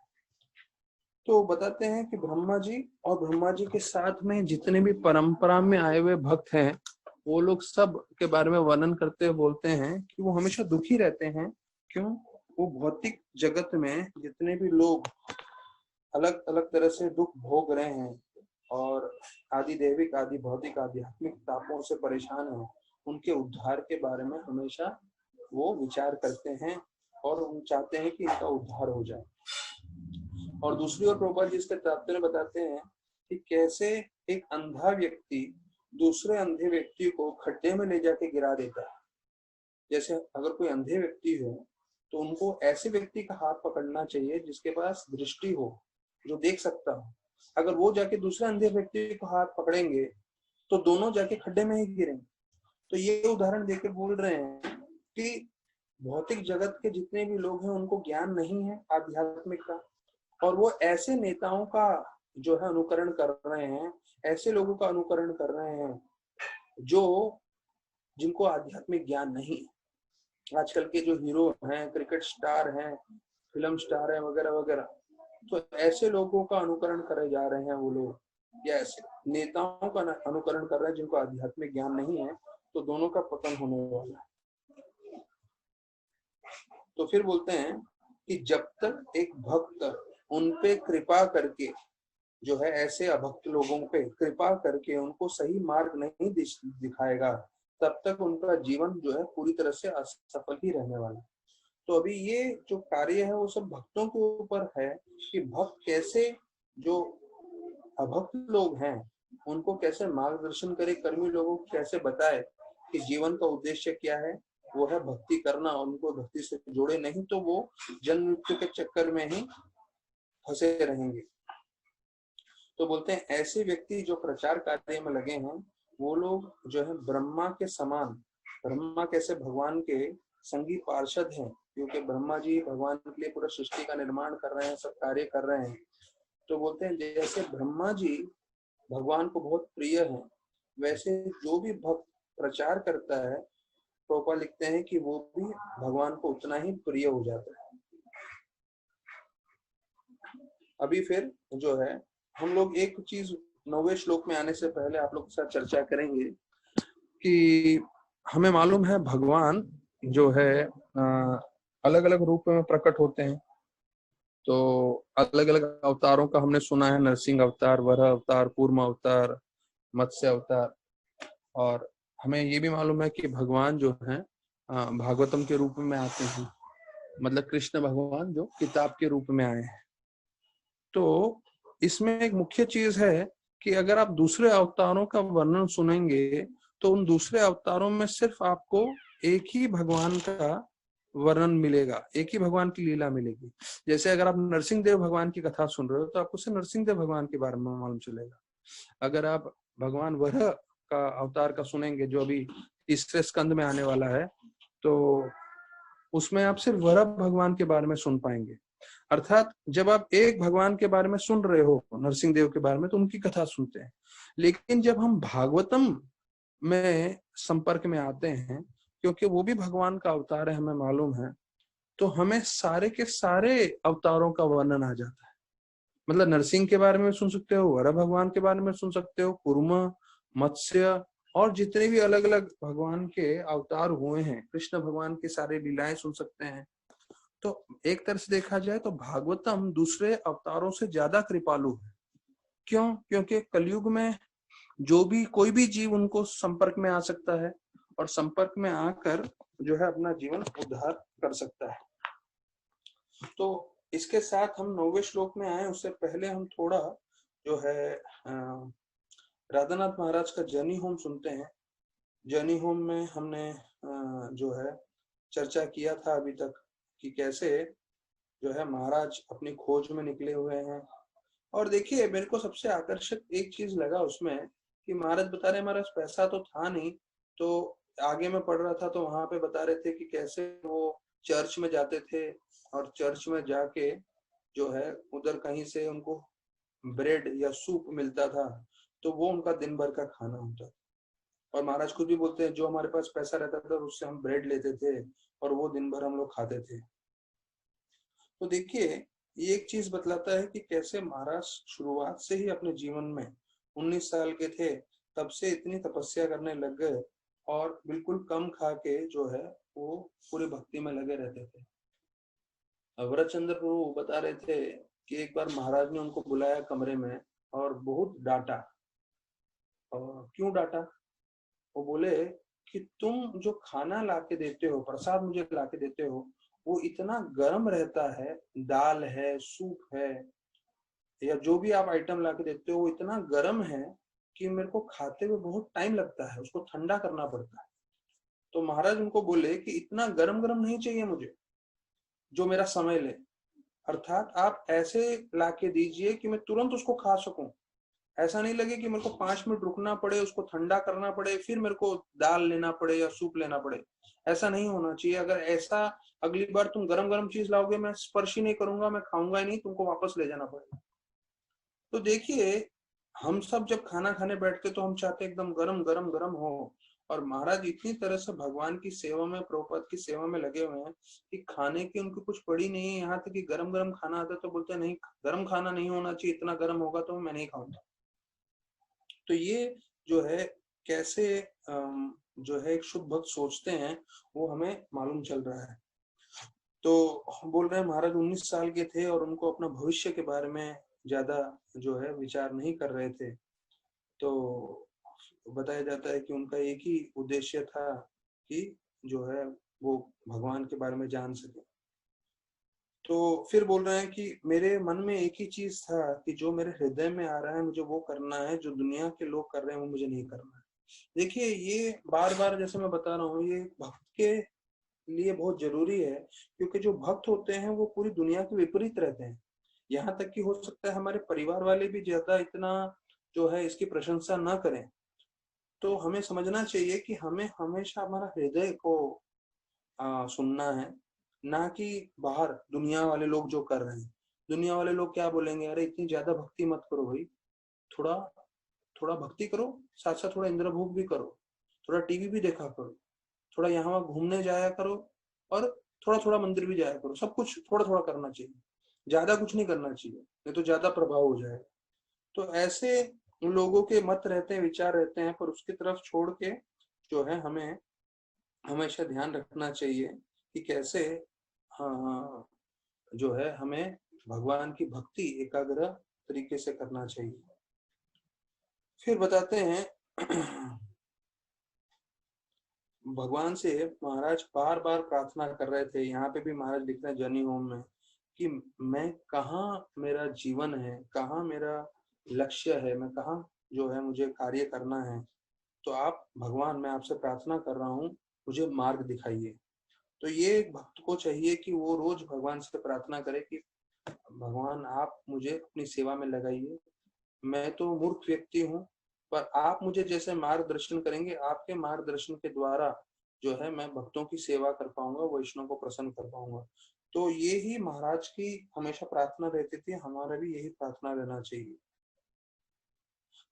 Speaker 1: तो बताते हैं कि ब्रह्मा जी और ब्रह्मा जी के साथ में जितने भी परंपरा में आए हुए भक्त हैं वो लोग सब के बारे में वर्णन करते हुए बोलते हैं कि वो हमेशा दुखी रहते हैं। क्यों? वो भौतिक जगत में जितने भी लोग अलग अलग तरह से दुख भोग रहे हैं और आदि दैविक, आदि भौतिक, आध्यात्मिक तापों से परेशान हैं, उनके उद्धार के बारे में हमेशा वो विचार करते हैं और वो चाहते हैं कि इनका उद्धार हो जाए। और दूसरी ओर प्रभुपाद जी इसके तात्पर्य बताते हैं कि कैसे एक अंधा व्यक्ति दूसरे अंधे व्यक्ति को खड्डे में ले जाके गिरा देता है। जैसे अगर कोई अंधे व्यक्ति हो तो उनको ऐसे व्यक्ति का हाथ पकड़ना चाहिए जिसके पास दृष्टि हो, जो देख सकता हो। अगर वो जाके दूसरे अंधे व्यक्ति को हाथ पकड़ेंगे तो दोनों जाके खड्डे में ही गिरेंगे। तो ये उदाहरण देकर बोल रहे हैं कि भौतिक जगत के जितने भी लोग हैं उनको ज्ञान नहीं है आध्यात्मिक का, और वो ऐसे नेताओं का जो है अनुकरण कर रहे हैं, ऐसे लोगों का अनुकरण कर रहे हैं जो जिनको आध्यात्मिक ज्ञान नहीं है। आजकल के जो हीरो हैं, क्रिकेट स्टार हैं, फिल्म स्टार हैं वगैरह वगैरह, तो ऐसे लोगों का अनुकरण करे जा रहे हैं वो लोग, या ऐसे नेताओं का अनुकरण कर रहे हैं जिनको आध्यात्मिक ज्ञान नहीं है। तो दोनों का पतन होने वाला है। तो फिर बोलते हैं कि जब तक एक भक्त उन पे कृपा करके जो है ऐसे अभक्त लोगों पे कृपा करके उनको सही मार्ग नहीं दिखाएगा, तब तक उनका जीवन जो है पूरी तरह से असफल ही रहने वाला। तो अभी ये जो कार्य है वो सब भक्तों के ऊपर है कि भक्त कैसे जो अभक्त लोग हैं उनको कैसे मार्गदर्शन करे, कर्मी लोगों को कैसे बताए कि जीवन का उद्देश्य क्या है, वो है भक्ति करना, और उनको भक्ति से जोड़े, नहीं तो वो जन्म मृत्यु के चक्कर में ही फंसे रहेंगे। तो बोलते हैं ऐसे व्यक्ति जो प्रचार कार्य में लगे हैं वो लोग जो है ब्रह्मा के समान, ब्रह्मा कैसे भगवान के संगी पार्षद हैं, क्योंकि ब्रह्मा जी भगवान के लिए पूरा सृष्टि का निर्माण कर रहे हैं, सब कार्य कर रहे हैं। तो बोलते हैं जैसे ब्रह्मा जी भगवान को बहुत प्रिय है, वैसे जो भी भक्त प्रचार करता है, प्रोपा लिखते हैं कि वो भी भगवान को उतना ही प्रिय हो जाता है। अभी फिर जो है हम लोग एक चीज 9वें श्लोक में आने से पहले आप लोग के साथ चर्चा करेंगे कि हमें मालूम है भगवान जो है अलग अलग रूप में प्रकट होते हैं। तो अलग अलग अवतारों का हमने सुना है, नरसिंह अवतार, वराह अवतार, कूर्म अवतार, मत्स्य अवतार। और हमें ये भी मालूम है कि भगवान जो है भागवतम के रूप में आते हैं, मतलब कृष्ण भगवान जो किताब के रूप में आए हैं। तो इसमें एक मुख्य चीज है कि अगर आप दूसरे अवतारों का वर्णन सुनेंगे तो उन दूसरे अवतारों में सिर्फ आपको एक ही भगवान का वर्णन मिलेगा, एक ही भगवान की लीला मिलेगी। जैसे अगर आप नरसिंह देव भगवान की कथा सुन रहे हो तो आपको सिर्फ नरसिंह देव भगवान के बारे में मालूम चलेगा। अगर आप भगवान वराह का अवतार का सुनेंगे जो अभी तीसरे स्कंद में आने वाला है, तो उसमें आप सिर्फ वराह भगवान के बारे में सुन पाएंगे। अर्थात जब आप एक भगवान के बारे में सुन रहे हो, नरसिंह देव के बारे में, तो उनकी कथा सुनते हैं। लेकिन जब हम भागवतम में संपर्क में आते हैं, क्योंकि वो भी भगवान का अवतार है हमें मालूम है, तो हमें सारे के सारे अवतारों का वर्णन आ जाता है। मतलब नरसिंह के बारे में सुन सकते हो, वराह भगवान के बारे में सुन सकते हो, कूर्म, मत्स्य और जितने भी अलग अलग भगवान के अवतार हुए हैं, कृष्ण भगवान की सारी लीलाएं सुन सकते हैं। तो एक तरह से देखा जाए तो भागवतम दूसरे अवतारों से ज्यादा कृपालु है। क्यों? क्योंकि कलयुग में जो भी कोई भी जीव उनको संपर्क में आ सकता है और संपर्क में आकर जो है अपना जीवन उद्धार कर सकता है। तो इसके साथ हम 9वें श्लोक में आए, उससे पहले हम थोड़ा जो है राधानाथ महाराज का जर्नी होम सुनते हैं। जर्नी होम में हमने जो है चर्चा किया था अभी तक कि कैसे जो है महाराज अपनी खोज में निकले हुए हैं। और देखिए मेरे को सबसे आकर्षक एक चीज लगा उसमें कि महाराज बता रहे महाराज पैसा तो था नहीं, तो आगे में पढ़ रहा था तो वहां पे बता रहे थे कि कैसे वो चर्च में जाते थे और चर्च में जाके जो है उधर कहीं से उनको ब्रेड या सूप मिलता था, तो वो उनका दिन भर का खाना होता था। और महाराज खुद भी बोलते हैं जो हमारे पास पैसा रहता था उससे हम ब्रेड लेते थे और वो दिन भर हम लोग खाते थे। तो देखिए ये एक चीज बतलाता है कि कैसे महाराज शुरुआत से ही अपने जीवन में 19 साल के थे तब से इतनी तपस्या करने लग गए और बिल्कुल कम खा के जो है वो पूरी भक्ति में लगे रहते थे। अवरचंद्र प्रभु बता रहे थे कि एक बार महाराज ने उनको बुलाया कमरे में और बहुत डांटा। और क्यों डांटा? वो बोले कि तुम जो खाना लाके देते हो, प्रसाद मुझे लाके देते हो, वो इतना गर्म रहता है, दाल है, सूप है, या जो भी आप आइटम ला के देते हो वो इतना गर्म है कि मेरे को खाते हुए बहुत टाइम लगता है, उसको ठंडा करना पड़ता है। तो महाराज उनको बोले कि इतना गरम गरम नहीं चाहिए मुझे जो मेरा समय ले, अर्थात आप ऐसे लाके दीजिए कि मैं तुरंत उसको खा सकूं। ऐसा नहीं लगे कि मेरे को 5 मिनट रुकना पड़े, उसको ठंडा करना पड़े, फिर मेरे को दाल लेना पड़े या सूप लेना पड़े। ऐसा नहीं होना चाहिए। अगर ऐसा अगली बार तुम गरम गरम चीज लाओगे, मैं स्पर्श ही नहीं करूंगा, मैं खाऊंगा ही नहीं, तुमको वापस ले जाना पड़ेगा। तो देखिए, हम सब जब खाना खाने बैठते तो हम चाहते एकदम गरम गरम गरम हो, और महाराज इतनी तरह से भगवान की सेवा में, प्रभुपाद की सेवा में लगे हुए हैं कि खाने की उनकी कुछ पड़ी नहीं है। यहाँ तक कि गरम गरम खाना आता तो बोलते नहीं, गरम खाना नहीं होना चाहिए, इतना गरम होगा तो मैं नहीं खाऊंगा। तो ये जो है कैसे जो है एक शुद्ध भक्त सोचते हैं, वो हमें मालूम चल रहा है। तो बोल रहे हैं महाराज 19 साल के थे और उनको अपना भविष्य के बारे में ज्यादा जो है विचार नहीं कर रहे थे। तो बताया जाता है कि उनका एक ही उद्देश्य था कि जो है वो भगवान के बारे में जान सके। तो फिर बोल रहे हैं कि मेरे मन में एक ही चीज था कि जो मेरे हृदय में आ रहा है मुझे वो करना है, जो दुनिया के लोग कर रहे हैं वो मुझे नहीं करना है। देखिए, ये बार बार जैसे मैं बता रहा हूँ, ये भक्त के लिए बहुत जरूरी है, क्योंकि जो भक्त होते हैं वो पूरी दुनिया के विपरीत रहते हैं। यहाँ तक कि हो सकता है हमारे परिवार वाले भी ज्यादा इतना जो है इसकी प्रशंसा ना करें। तो हमें समझना चाहिए कि हमें हमेशा हमारा हृदय को सुनना है, ना कि बाहर दुनिया वाले लोग जो कर रहे हैं। दुनिया वाले लोग क्या बोलेंगे, अरे इतनी ज्यादा भक्ति मत करो भाई, थोड़ा थोड़ा भक्ति करो, साथ साथ थोड़ा इंद्र भोग भी करो, थोड़ा टीवी भी देखा करो, थोड़ा यहाँ वहां घूमने जाया करो, और थोड़ा थोड़ा मंदिर भी जाया करो। सब कुछ थोड़ा थोड़ा करना चाहिए, ज्यादा कुछ नहीं करना चाहिए, नहीं तो ज्यादा प्रभाव हो जाएगा। तो ऐसे उन लोगों के मत रहते हैं, विचार रहते हैं, पर उसकी तरफ छोड़ के जो है हमें हमेशा ध्यान रखना चाहिए कि कैसे हाँ, जो है हमें भगवान की भक्ति एकाग्र तरीके से करना चाहिए। फिर बताते हैं भगवान से महाराज बार बार प्रार्थना कर रहे थे। यहाँ पे भी महाराज लिख रहे हैं जर्नी होम में कि मैं कहाँ, मेरा जीवन है कहाँ, मेरा लक्ष्य है, मैं कहाँ जो है मुझे कार्य करना है। तो आप भगवान, मैं आपसे प्रार्थना कर रहा हूँ, मुझे मार्ग दिखाइए। तो ये एक भक्त को चाहिए कि वो रोज भगवान से प्रार्थना करे कि भगवान आप मुझे अपनी सेवा में लगाइए। मैं तो मूर्ख व्यक्ति हूँ, पर आप मुझे जैसे मार्गदर्शन करेंगे, आपके मार्गदर्शन के द्वारा जो है मैं भक्तों की सेवा कर पाऊंगा, वैष्णव को प्रसन्न कर पाऊंगा। तो ये ही महाराज की हमेशा प्रार्थना रहती थी, हमारा भी यही प्रार्थना रहना चाहिए।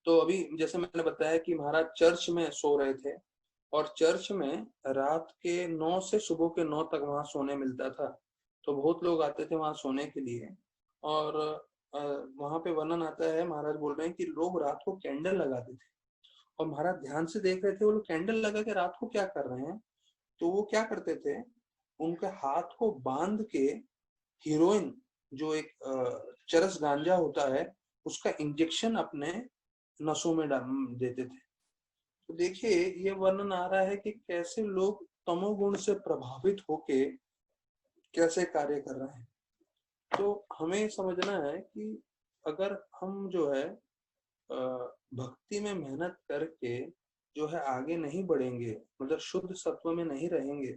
Speaker 1: तो अभी जैसे मैंने बताया कि महाराज चर्च में सो रहे थे, और चर्च में रात के 9 से सुबह के 9 तक वहां सोने मिलता था। तो बहुत लोग आते थे वहां सोने के लिए। और वहां पे वर्णन आता है, महाराज बोल रहे हैं कि लोग रात को कैंडल लगाते थे, और महाराज ध्यान से देख रहे थे वो लोग कैंडल लगा के रात को क्या कर रहे हैं। तो वो क्या करते थे, उनके हाथ को बांध के हीरोइन, जो एक चरस गांजा होता है, उसका इंजेक्शन अपने नसों में देते थे। तो देखिए, ये वर्णन आ रहा है कि कैसे लोग तमोगुण से प्रभावित होके कैसे कार्य कर रहे हैं। तो हमें समझना है कि अगर हम जो है भक्ति में मेहनत करके जो है आगे नहीं बढ़ेंगे, मतलब शुद्ध सत्व में नहीं रहेंगे,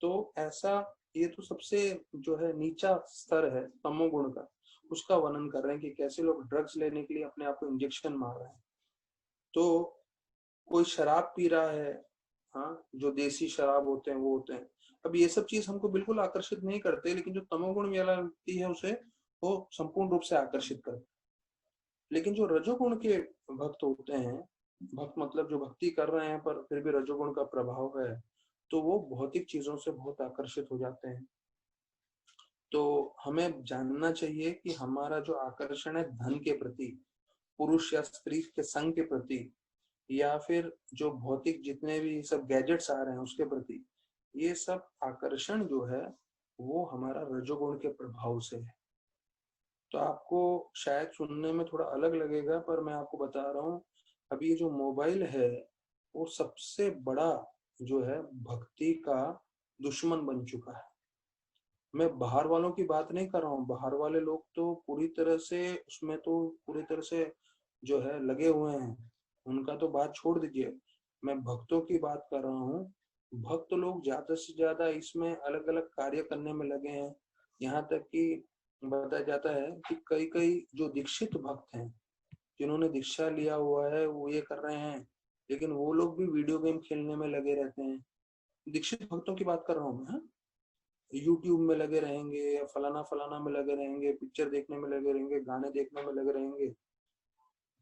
Speaker 1: तो ऐसा, ये तो सबसे जो है नीचा स्तर है तमोगुण का, उसका वर्णन कर रहे हैं कि कैसे लोग ड्रग्स लेने के लिए अपने आप को इंजेक्शन मार रहे हैं। तो कोई शराब पी रहा है, हाँ, जो देसी शराब होते हैं वो होते हैं। अब ये सब चीज हमको बिल्कुल आकर्षित नहीं करते, लेकिन जो तमोगुण वाला व्यक्ति है उसे वो संपूर्ण रूप से आकर्षित करते। लेकिन जो रजोगुण के भक्त होते हैं, भक्त मतलब जो भक्ति कर रहे हैं पर फिर भी रजोगुण का प्रभाव है, तो वो भौतिक चीजों से बहुत आकर्षित हो जाते हैं। तो हमें जानना चाहिए कि हमारा जो आकर्षण है धन के प्रति, पुरुष या स्त्री के संग के प्रति, या फिर जो भौतिक जितने भी सब गैजेट्स आ रहे हैं उसके प्रति, ये सब आकर्षण जो है वो हमारा रजोगुण के प्रभाव से है। तो आपको शायद सुनने में थोड़ा अलग लगेगा, पर मैं आपको बता रहा हूँ, अभी ये जो मोबाइल है वो सबसे बड़ा जो है भक्ति का दुश्मन बन चुका है। मैं बाहर वालों की बात नहीं कर रहा हूँ, बाहर वाले लोग तो पूरी तरह से उसमें तो पूरी तरह से जो है लगे हुए हैं, उनका तो बात छोड़ दीजिए। मैं भक्तों की बात कर रहा हूँ। भक्त लोग ज्यादा से ज्यादा इसमें अलग अलग कार्य करने में लगे हैं। यहाँ तक कि बताया जाता है कि कई कई जो दीक्षित भक्त हैं, जिन्होंने दीक्षा लिया हुआ है, वो ये कर रहे हैं, लेकिन वो लोग भी वीडियो गेम खेलने में लगे रहते हैं। दीक्षित भक्तों की बात कर रहा हूँ मैं, हाँ? यूट्यूब में लगे रहेंगे या फलाना फलाना में लगे रहेंगे, पिक्चर देखने में लगे रहेंगे, गाने देखने में लगे रहेंगे।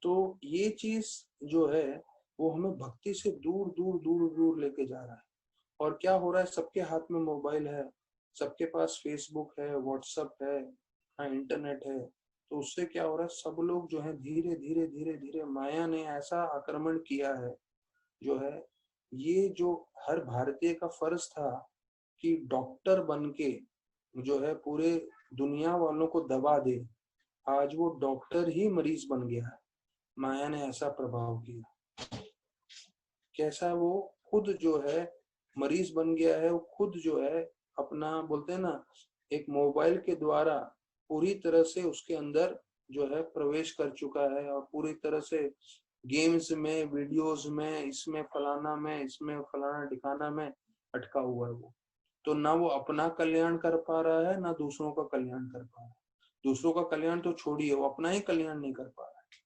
Speaker 1: तो ये चीज जो है वो हमें भक्ति से दूर दूर दूर दूर लेके जा रहा है। और क्या हो रहा है, सबके हाथ में मोबाइल है, सबके पास फेसबुक है, व्हाट्सएप है, हाँ इंटरनेट है। तो उससे क्या हो रहा है, सब लोग जो है धीरे धीरे धीरे धीरे माया ने ऐसा आक्रमण किया है जो है, ये जो हर भारतीय का फर्ज था कि डॉक्टर बन के जो है पूरे दुनिया वालों को दवा दे, आज वो डॉक्टर ही मरीज बन गया है। माया ने ऐसा प्रभाव किया, कैसा वो खुद जो है मरीज बन गया है। वो खुद जो है अपना बोलते हैं ना, एक मोबाइल के द्वारा पूरी तरह से उसके अंदर जो है प्रवेश कर चुका है और पूरी तरह से गेम्स में, वीडियोस में, इसमें फलाना में, इसमें फलाना ठिकाना में अटका हुआ है वो। तो ना वो अपना कल्याण कर पा रहा है, ना दूसरों का कल्याण कर पा रहा है। दूसरों का कल्याण तो छोड़िए, वो अपना ही कल्याण नहीं कर पा रहा है।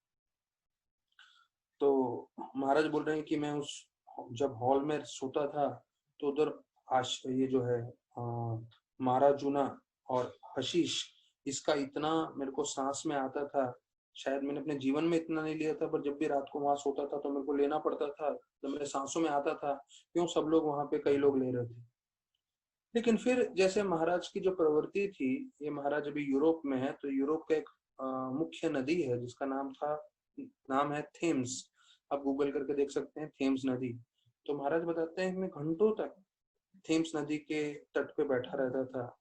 Speaker 1: तो महाराज बोल रहे हैं कि मैं उस जब हॉल में सोता था तो उधर ये जो है मारा जूना और हशीश, इसका इतना मेरे को सांस में आता था। शायद मैंने अपने जीवन में इतना नहीं लिया था, पर जब भी रात को वहां सोता था तो मेरे को लेना पड़ता था, तो मेरे सांसों में आता था। क्यों, सब लोग वहां पे कई लोग ले रहे थे। लेकिन फिर जैसे महाराज की जो प्रवृत्ति थी, ये महाराज अभी यूरोप में है, तो यूरोप का एक मुख्य नदी है जिसका नाम है थेम्स। आप गूगल करके देख सकते हैं थेम्स नदी। तो महाराज बताते हैं मैं घंटों तक थेम्स नदी के तट पे बैठा रहता था,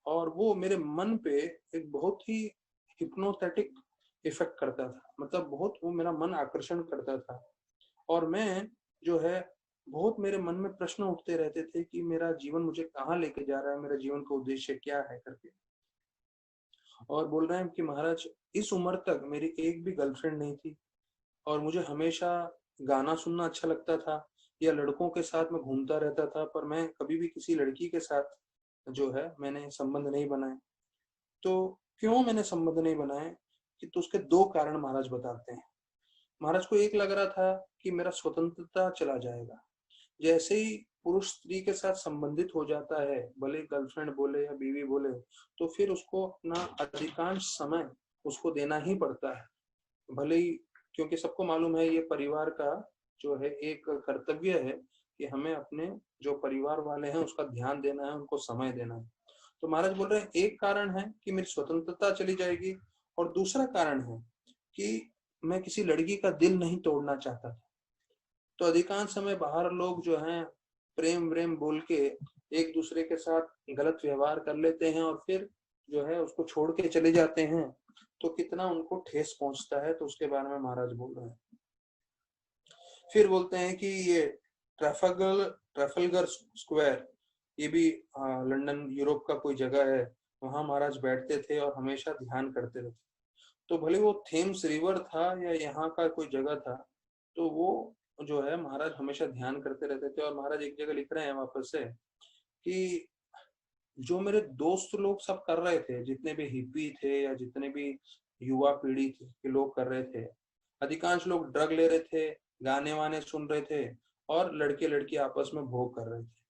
Speaker 1: और वो मेरे मन पे एक बहुत ही हिप्नोथेटिक इफेक्ट करता था। मतलब बहुत वो मेरा मन आकर्षण करता था। और मैं जो है बहुत मेरे मन में प्रश्न उठते रहते थे कि मेरा जीवन मुझे कहाँ लेके जा रहा है, मेरा जीवन का उद्देश्य क्या है करके। और बोल रहे हैं कि महाराज इस उम्र तक मेरी एक भी गर्लफ्रेंड नहीं थी, और मुझे हमेशा गाना सुनना अच्छा लगता था या लड़कों के साथ मैं घूमता रहता था, पर मैं कभी भी किसी लड़की के साथ जो है मैंने संबंध नहीं बनाए। तो क्यों मैंने संबंध नहीं बनाए, कि तो उसके दो कारण महाराज बताते हैं। महाराज को एक लग रहा था कि मेरा स्वतंत्रता चला जाएगा। जैसे ही पुरुष स्त्री के साथ संबंधित हो जाता है, भले गर्लफ्रेंड बोले या बीवी बोले, तो फिर उसको अपना अधिकांश समय उसको देना ही पड़ता है। भले ही, क्योंकि सबको मालूम है ये परिवार का जो है एक कर्तव्य है कि हमें अपने जो परिवार वाले हैं उसका ध्यान देना है, उनको समय देना है। तो महाराज बोल रहे हैं एक कारण है कि मेरी स्वतंत्रता चली जाएगी, और दूसरा कारण है कि मैं किसी लड़की का दिल नहीं तोड़ना चाहता था। तो अधिकांश समय बाहर लोग जो हैं प्रेम व्रेम बोल के एक दूसरे के साथ गलत व्यवहार कर लेते हैं और फिर जो है उसको छोड़ के चले जाते हैं, तो कितना उनको ठेस पहुंचता है, तो उसके बारे में महाराज बोल रहे हैं। फिर बोलते हैं कि ये ट्रैफलगर स्क्वायर, ये भी लंदन यूरोप का कोई जगह है, वहां महाराज बैठते थे और हमेशा ध्यान करते रहते। तो भले वो थेम्स रिवर था या यहाँ का कोई जगह था, तो वो जो है महाराज हमेशा ध्यान करते रहते थे। और महाराज एक जगह लिख रहे हैं वापस से कि जो मेरे दोस्त लोग सब कर रहे थे, जितने भी हिप्पी थे या जितने भी युवा पीढ़ी थे के लोग कर रहे थे, अधिकांश लोग ड्रग ले रहे थे, गाने वाने सुन रहे थे, और लड़के लड़की आपस में भोग कर रहे थे।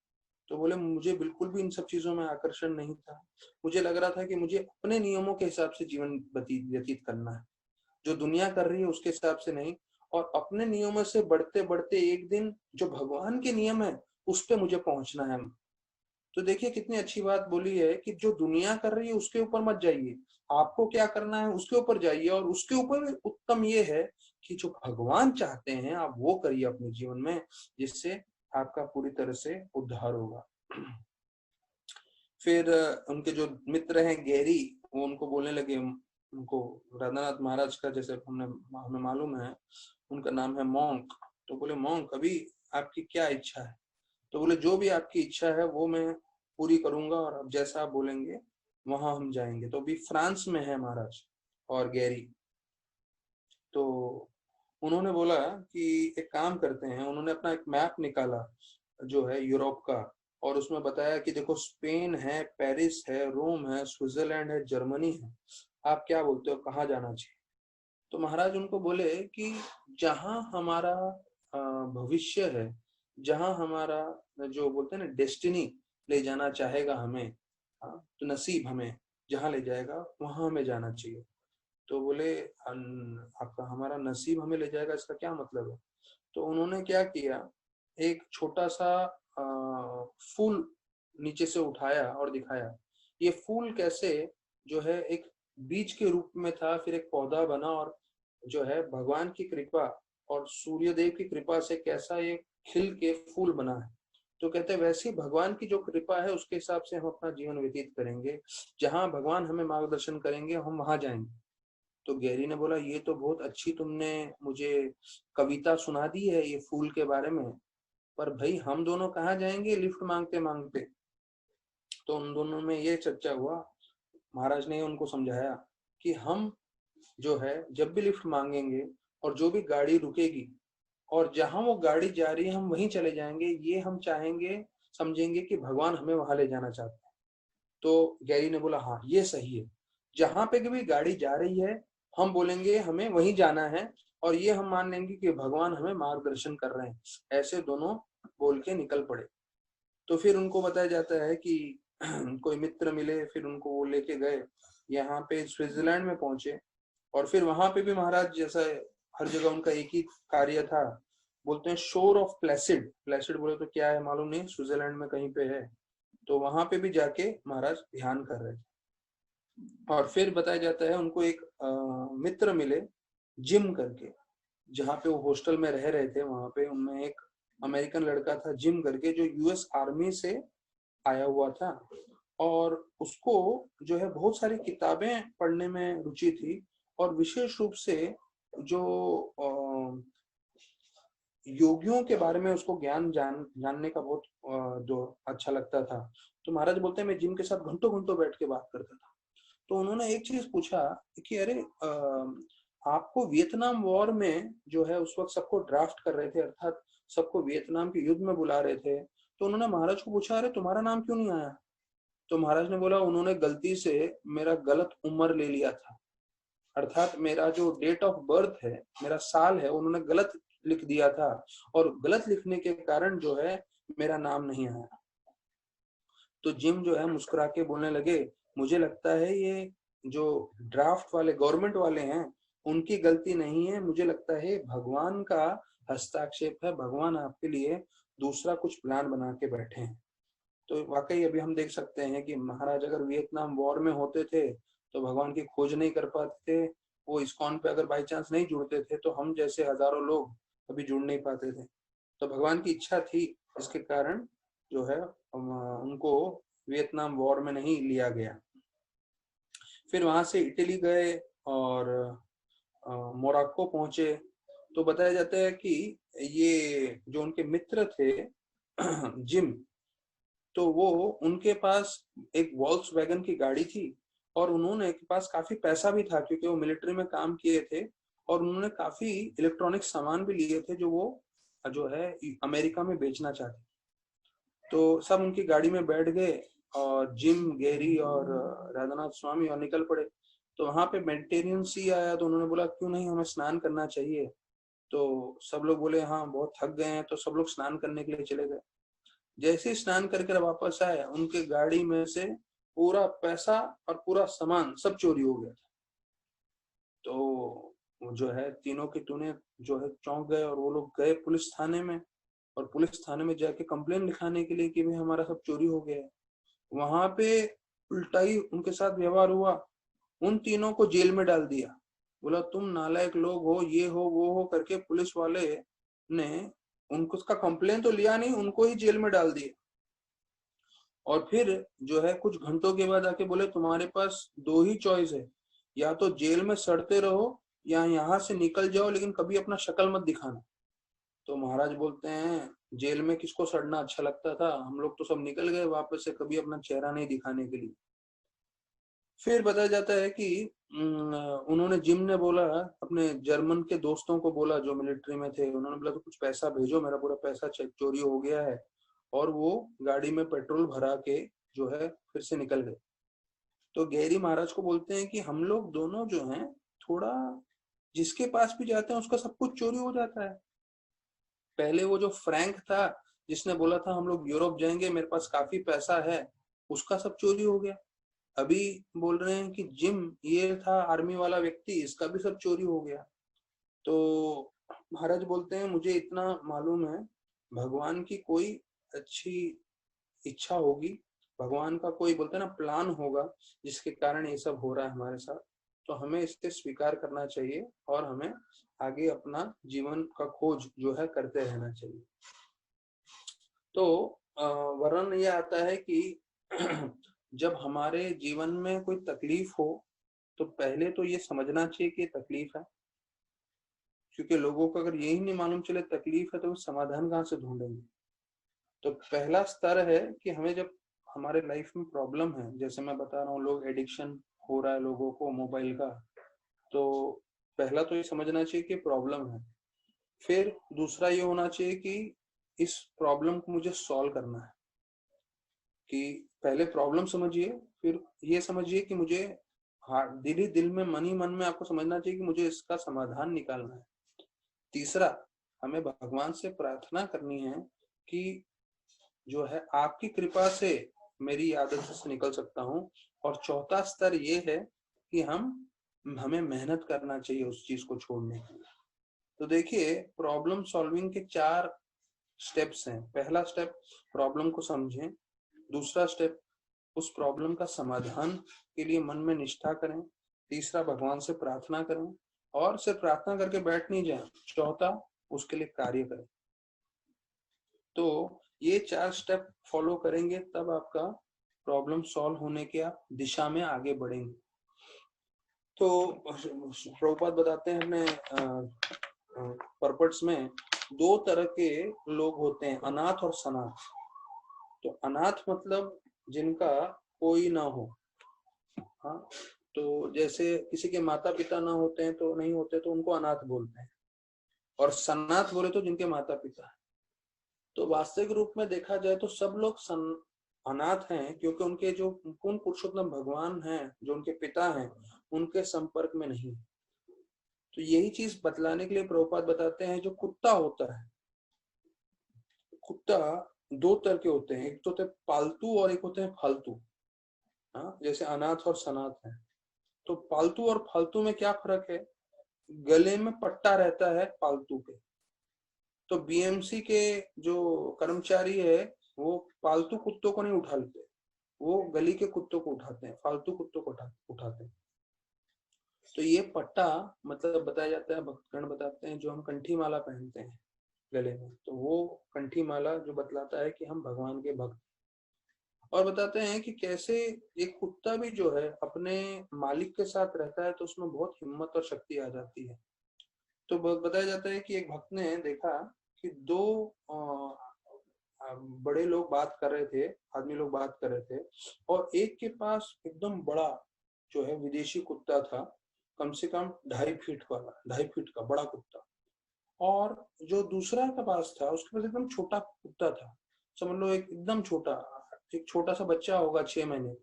Speaker 1: तो बोले मुझे बिल्कुल भी इन सब चीजों में आकर्षण नहीं था। मुझे लग रहा था कि मुझे अपने नियमों के हिसाब से जीवन व्यतीत करना है, जो दुनिया कर रही है उसके हिसाब से नहीं। और अपने नियमों से बढ़ते बढ़ते एक दिन जो भगवान के नियम है उस पे मुझे पहुंचना है। तो देखिए कितनी अच्छी बात बोली है कि जो दुनिया कर रही है उसके ऊपर मत जाइए, आपको क्या करना है उसके ऊपर जाइए। और उसके ऊपर उत्तम ये है कि जो भगवान चाहते हैं आप वो करिए अपने जीवन में, जिससे आपका पूरी तरह से उद्धार होगा। फिर उनके जो मित्र हैं गैरी, वो उनको बोलने लगे, उनको राधानाथ महाराज का जैसे हमें मालूम है उनका नाम है मॉन्क। तो बोले मॉन्क अभी आपकी क्या इच्छा है? तो बोले जो भी आपकी इच्छा है वो मैं पूरी करूंगा और अब जैसा आप बोलेंगे वहां हम जाएंगे। तो अभी फ्रांस में है महाराज और गैरी। तो उन्होंने बोला कि एक काम करते हैं, उन्होंने अपना एक मैप निकाला जो है यूरोप का, और उसमें बताया कि देखो स्पेन है, पेरिस है, रोम है, स्विट्जरलैंड है, जर्मनी है, आप क्या बोलते हो कहाँ जाना चाहिए? तो महाराज उनको बोले कि जहां हमारा भविष्य है, जहां हमारा जो बोलते हैं ना डेस्टिनी ले जाना चाहेगा हमें, तो नसीब हमें जहां ले जाएगा वहां हमें जाना चाहिए। तो बोले आपका हमारा नसीब हमें ले जाएगा, इसका क्या मतलब है? तो उन्होंने क्या किया, एक छोटा सा फूल नीचे से उठाया और दिखाया। ये फूल कैसे जो है एक बीज के रूप में था, फिर एक पौधा बना, और जो है भगवान की कृपा और सूर्यदेव की कृपा से कैसा ये खिल के फूल बना है। तो कहते हैं वैसे ही भगवान की जो कृपा है उसके हिसाब से हम अपना जीवन व्यतीत करेंगे, जहां भगवान हमें मार्गदर्शन करेंगे हम वहां जाएंगे। तो गैरी ने बोला ये तो बहुत अच्छी तुमने मुझे कविता सुना दी है ये फूल के बारे में, पर भाई हम दोनों कहाँ जाएंगे लिफ्ट मांगते मांगते? तो उन दोनों में ये चर्चा हुआ, महाराज ने उनको समझाया कि हम जो है जब भी लिफ्ट मांगेंगे और जो भी गाड़ी रुकेगी और जहां वो गाड़ी जा रही है हम वहीं चले जाएंगे, ये हम चाहेंगे, समझेंगे कि भगवान हमें वहां ले जाना चाहते हैं। तो गैरी ने बोला हाँ ये सही है, जहां पे भी गाड़ी जा रही है हम बोलेंगे हमें वहीं जाना है, और ये हम मान लेंगे कि भगवान हमें मार्गदर्शन कर रहे हैं। ऐसे दोनों बोल के निकल पड़े। तो फिर उनको बताया जाता है कि कोई मित्र मिले, फिर उनको वो लेके गए, यहाँ पे स्विट्जरलैंड में पहुंचे, और फिर वहां पे भी महाराज जैसा हर जगह उनका एक ही कार्य था, बोलते हैं शोर ऑफ प्लेसिड। प्लेसिड बोले तो क्या है मालूम नहीं, स्विट्जरलैंड में कहीं पे है। तो वहां पे भी जाके महाराज ध्यान कर रहे थे। और फिर बताया जाता है उनको एक मित्र मिले जिम करके, जहाँ पे वो हॉस्टल में रह रहे थे, वहां पे उनमें एक अमेरिकन लड़का था जिम करके, जो यूएस आर्मी से आया हुआ था, और उसको जो है बहुत सारी किताबें पढ़ने में रुचि थी, और विशेष रूप से जो योगियों के बारे में उसको जानने का बहुत जो अच्छा लगता था। तो महाराज बोलते हैं मैं जिम के साथ घंटों घंटों बैठ के बात करता था। तो उन्होंने एक चीज पूछा कि अरे आपको वियतनाम वॉर में जो है उस वक्त सबको ड्राफ्ट कर रहे थे, अर्थात सबको वियतनाम के युद्ध में बुला रहे थे। तो उन्होंने महाराज को पूछा अरे तुम्हारा नाम क्यों नहीं आया? तो महाराज ने बोला उन्होंने गलती से मेरा गलत उम्र ले लिया था, अर्थात मेरा जो डेट ऑफ बर्थ है, मेरा साल है, उन्होंने गलत लिख दिया था, और गलत लिखने के कारण जो है मेरा नाम नहीं आया। तो जिम जो है मुस्कुरा के बोलने लगे मुझे लगता है ये जो ड्राफ्ट वाले गवर्नमेंट वाले हैं उनकी गलती नहीं है, मुझे लगता है भगवान का हस्ताक्षेप है, भगवान आपके लिए दूसरा कुछ प्लान बना के बैठे हैं। तो वाकई अभी हम देख सकते हैं कि महाराज अगर वियतनाम वॉर में होते थे तो भगवान की खोज नहीं कर पाते थे, वो इस्कॉन पे अगर बाई चांस नहीं जुड़ते थे तो हम जैसे हजारों लोग अभी जुड़ नहीं पाते थे। तो भगवान की इच्छा थी, इसके कारण जो है उनको वियतनाम वॉर में नहीं लिया गया। फिर वहां से इटली गए और मोरक्को पहुंचे। तो बताया जाता है कि ये जो उनके मित्र थे जिम, तो वो उनके पास एक वॉल्क्सवैगन की गाड़ी थी, और उन्होंने के पास काफी पैसा भी था क्योंकि वो मिलिट्री में काम किए थे, और उन्होंने काफी इलेक्ट्रॉनिक सामान भी लिए थे जो वो जो है अमेरिका में बेचना चाहते। तो सब उनकी गाड़ी में बैठ गए और जिम, गैरी और राधानाथ स्वामी और निकल पड़े। तो वहां पे मेडिटेरियन सी आया, तो उन्होंने बोला क्यों नहीं हमें स्नान करना चाहिए। तो सब लोग बोले हाँ बहुत थक गए हैं, तो सब लोग स्नान करने के लिए चले गए। जैसे ही स्नान करके वापस आए उनके गाड़ी में से पूरा पैसा और पूरा सामान सब चोरी हो गया था। तो जो है तीनों के टूने जो है चौंक गए, और वो लोग गए पुलिस थाने में, और पुलिस थाने में जाके कंप्लेन लिखाने के लिए कि भाई हमारा सब चोरी हो गया है। वहां पे उल्टा ही उनके साथ व्यवहार हुआ, उन तीनों को जेल में डाल दिया। बोला तुम नालायक लोग हो, ये हो वो हो करके पुलिस वाले ने उनको उसका कंप्लेन तो लिया नहीं, उनको ही जेल में डाल दिया। और फिर जो है कुछ घंटों के बाद आके बोले तुम्हारे पास दो ही चॉइस है, या तो जेल में सड़ते रहो या यहाँ से निकल जाओ, लेकिन कभी अपना शक्ल मत दिखाना। तो महाराज बोलते हैं जेल में किसको सड़ना अच्छा लगता था, हम लोग तो सब निकल गए वापस से, कभी अपना चेहरा नहीं दिखाने के लिए। फिर बताया जाता है कि उन्होंने जिम ने बोला, अपने जर्मन के दोस्तों को बोला जो मिलिट्री में थे, उन्होंने बोला तो कुछ पैसा भेजो, मेरा पूरा पैसा चोरी हो गया है। और वो गाड़ी में पेट्रोल भरा के जो है फिर से निकल गए। तो गैरी महाराज को बोलते हैं कि हम लोग दोनों जो हैं थोड़ा, जिसके पास भी जाते हैं उसका सब कुछ चोरी हो जाता है। पहले वो जो फ्रैंक था जिसने बोला था हम लोग यूरोप जाएंगे, मेरे पास काफी पैसा है, उसका सब चोरी हो गया। अभी बोल रहे हैं कि जिम, ये था आर्मी वाला व्यक्ति, इसका भी सब चोरी हो गया। तो महाराज बोलते हैं मुझे इतना मालूम है, भगवान की कोई अच्छी इच्छा होगी, भगवान का कोई बोलते हैं ना प्लान होगा, जिसके कारण ये सब हो रहा है हमारे साथ। तो हमें इसे स्वीकार करना चाहिए और हमें आगे अपना जीवन का खोज जो है करते रहना चाहिए। तो वर्णन ये आता है कि जब हमारे जीवन में कोई तकलीफ हो तो पहले तो ये समझना चाहिए कि तकलीफ है, क्योंकि लोगों को अगर यही नहीं मालूम चले तकलीफ है तो वो समाधान कहाँ से ढूंढेंगे। तो पहला स्तर है कि हमें जब हमारे लाइफ में प्रॉब्लम है, जैसे मैं बता रहा हूँ लोग एडिक्शन हो रहा है लोगों को मोबाइल का, तो पहला तो ये समझना चाहिए कि प्रॉब्लम है। फिर दूसरा ये होना चाहिए कि इस प्रॉब्लम को मुझे सॉल्व करना है, कि पहले प्रॉब्लम समझिए, फिर ये समझिए कि मुझे दिल ही दिल में मन ही मन में आपको समझना चाहिए कि मुझे इसका समाधान निकालना है। तीसरा, हमें भगवान से प्रार्थना करनी है कि जो है आपकी कृपा से मेरी आदत से निकल सकता हूँ। और चौथा स्तर ये है कि हमें मेहनत करना चाहिए उस चीज को छोड़ने के लिए। तो देखिए प्रॉब्लम सॉल्विंग के 4 स्टेप्स हैं। पहला स्टेप, प्रॉब्लम को समझें। दूसरा स्टेप, उस प्रॉब्लम का समाधान के लिए मन में निष्ठा करें। तीसरा, भगवान से प्रार्थना करें, और सिर्फ प्रार्थना करके बैठ नहीं जाए। चौथा, उसके लिए कार्य करें। तो ये 4 स्टेप फॉलो करेंगे तब आपका प्रॉब्लम सॉल्व होने की आप दिशा में आगे बढ़ेंगे। तो प्रभुपाद बताते हैं अपने पर्पट्स में 2 तरह के लोग होते हैं, अनाथ और सनाथ। तो अनाथ मतलब जिनका कोई ना हो, हाँ, तो जैसे किसी के माता पिता ना होते हैं तो नहीं होते तो उनको अनाथ बोलते हैं, और सनाथ बोले तो जिनके माता पिता है। तो वास्तविक रूप में देखा जाए तो सब लोग अनाथ हैं, क्योंकि उनके जो पूर्ण पुरुषोत्तम भगवान हैं जो उनके पिता हैं उनके संपर्क में नहीं। तो यही चीज बतलाने के लिए प्रभुपाद बताते हैं जो कुत्ता होता है, कुत्ता 2 तरह के होते हैं, एक तो होते हैं पालतू और एक होते हैं फालतू। हाँ, जैसे अनाथ और सनाथ है। तो पालतू और फालतू में क्या फर्क है? गले में पट्टा रहता है पालतू के, तो बीएमसी के जो कर्मचारी है वो पालतू कुत्तों को नहीं उठा लेते, वो गली के कुत्तों को उठाते हैं, फालतू कुत्तों को उठाते हैं। तो ये पट्टा मतलब बताया जाता है, भक्तगण बताते हैं, जो हम कंठी माला पहनते हैं गले में, तो वो कंठी माला जो बतलाता है कि हम भगवान के भक्त। और बताते हैं कि कैसे एक कुत्ता भी जो है अपने मालिक के साथ रहता है तो उसमें बहुत हिम्मत और शक्ति आ जाती है। तो बताया जाता है कि एक भक्त ने देखा कि 2 बड़े लोग बात कर रहे थे, आदमी लोग बात कर रहे थे, और एक के पास एकदम बड़ा जो है विदेशी कुत्ता था, कम से कम 2.5 फीट वाला, 2.5 फीट का बड़ा कुत्ता। और जो दूसरा के पास था उसके पास एकदम छोटा कुत्ता था, समझ लो एक एकदम छोटा, एक छोटा सा बच्चा होगा 6 महीने।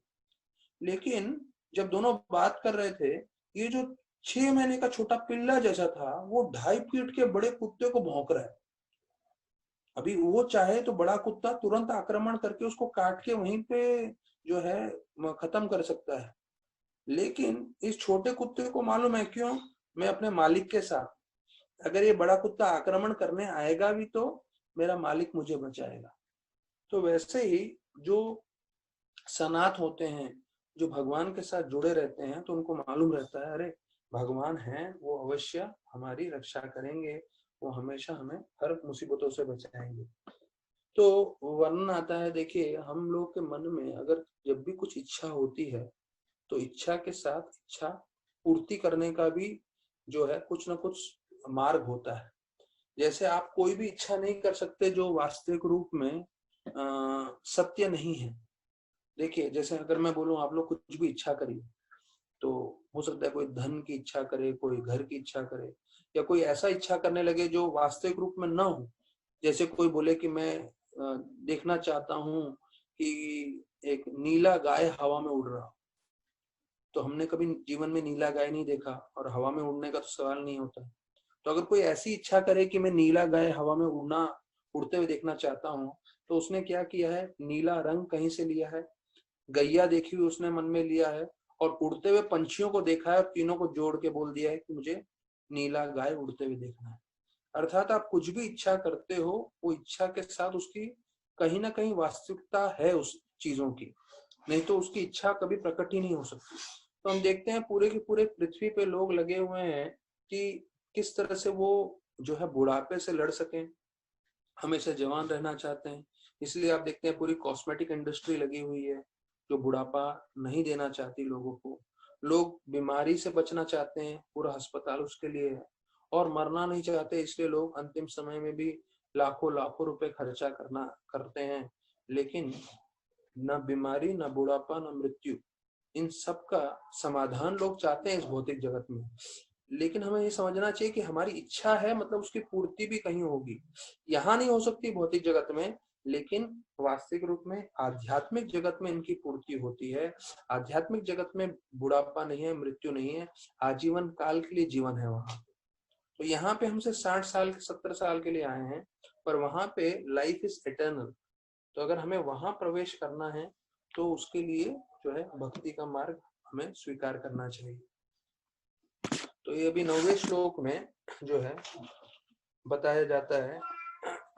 Speaker 1: लेकिन जब दोनों बात कर रहे थे, ये जो 6 महीने का छोटा पिल्ला जैसा था वो 2.5 फीट के बड़े कुत्ते को भौंक रहा है। अभी वो चाहे तो बड़ा कुत्ता तुरंत आक्रमण करके उसको काट के वहीं पे जो है खत्म कर सकता है, लेकिन इस छोटे कुत्ते को मालूम है क्यों, मैं अपने मालिक के साथ, अगर ये बड़ा कुत्ता आक्रमण करने आएगा भी तो मेरा मालिक मुझे बचाएगा। तो वैसे ही जो सनाथ होते हैं, जो भगवान के साथ जुड़े रहते हैं, तो उनको मालूम रहता है अरे भगवान है, वो अवश्य हमारी रक्षा करेंगे, वो हमेशा हमें हर मुसीबतों से बचाएंगे। तो वर्णन आता है, देखिए हम लोग के मन में अगर जब भी कुछ इच्छा होती है तो इच्छा के साथ इच्छा पूर्ति करने का भी जो है कुछ ना कुछ मार्ग होता है। जैसे आप कोई भी इच्छा नहीं कर सकते जो वास्तविक रूप में सत्य नहीं है। देखिए, जैसे अगर मैं बोलूं आप लोग कुछ भी इच्छा करिए, तो हो सकता है कोई धन की इच्छा करे, कोई घर की इच्छा करे, या कोई ऐसा इच्छा करने लगे जो वास्तविक रूप में ना हो। जैसे कोई बोले कि मैं देखना चाहता हूं कि एक नीला गाय हवा में उड़ रहा। तो हमने कभी जीवन में नीला गाय नहीं देखा और हवा में उड़ने का तो सवाल नहीं होता। तो अगर कोई ऐसी इच्छा करे कि मैं नीला गाय हवा में उड़ते हुए देखना चाहता हूँ, तो उसने क्या किया है, नीला रंग कहीं से लिया है, गैया देखी हुई उसने मन में लिया है, और उड़ते हुए पंछियों को देखा है और तीनों को जोड़ के बोल दिया है कि मुझे नीला गाय उड़ते हुए देखना है। अर्थात आप कुछ भी इच्छा करते हो, वो इच्छा के साथ उसकी कहीं ना कहीं वास्तविकता है उस चीजों की, नहीं तो उसकी इच्छा कभी प्रकट ही नहीं हो सकती। तो हम देखते हैं पूरे के पूरे पृथ्वी पे लोग लगे हुए हैं कि किस तरह से वो जो है बुढ़ापे से लड़ सकें, हमेशा जवान रहना चाहते हैं। इसलिए आप देखते हैं पूरी कॉस्मेटिक इंडस्ट्री लगी हुई है जो बुढ़ापा नहीं देना चाहती लोगों को। लोग बीमारी से बचना चाहते हैं, पूरा अस्पताल उसके लिए है, और मरना नहीं चाहते, इसलिए लोग अंतिम समय में भी लाखों लाखों रुपए खर्चा करते हैं। लेकिन न बीमारी, न बुढ़ापा, न मृत्यु, इन सब का समाधान लोग चाहते हैं इस भौतिक जगत में। लेकिन हमें ये समझना चाहिए कि हमारी इच्छा है, मतलब उसकी पूर्ति भी कहीं होगी। यहाँ नहीं हो सकती भौतिक जगत में, लेकिन वास्तविक रूप में आध्यात्मिक जगत में इनकी पूर्ति होती है। आध्यात्मिक जगत में बुढ़ापा नहीं है, मृत्यु नहीं है, आजीवन काल के लिए जीवन है वहां। तो यहाँ पे हमसे 60 साल 70 साल के लिए आए हैं, पर वहां पे लाइफ इज एटर्नल। तो अगर हमें वहां प्रवेश करना है तो उसके लिए जो है भक्ति का मार्ग हमें स्वीकार करना चाहिए। तो ये अभी 9वें श्लोक में जो है बताया जाता है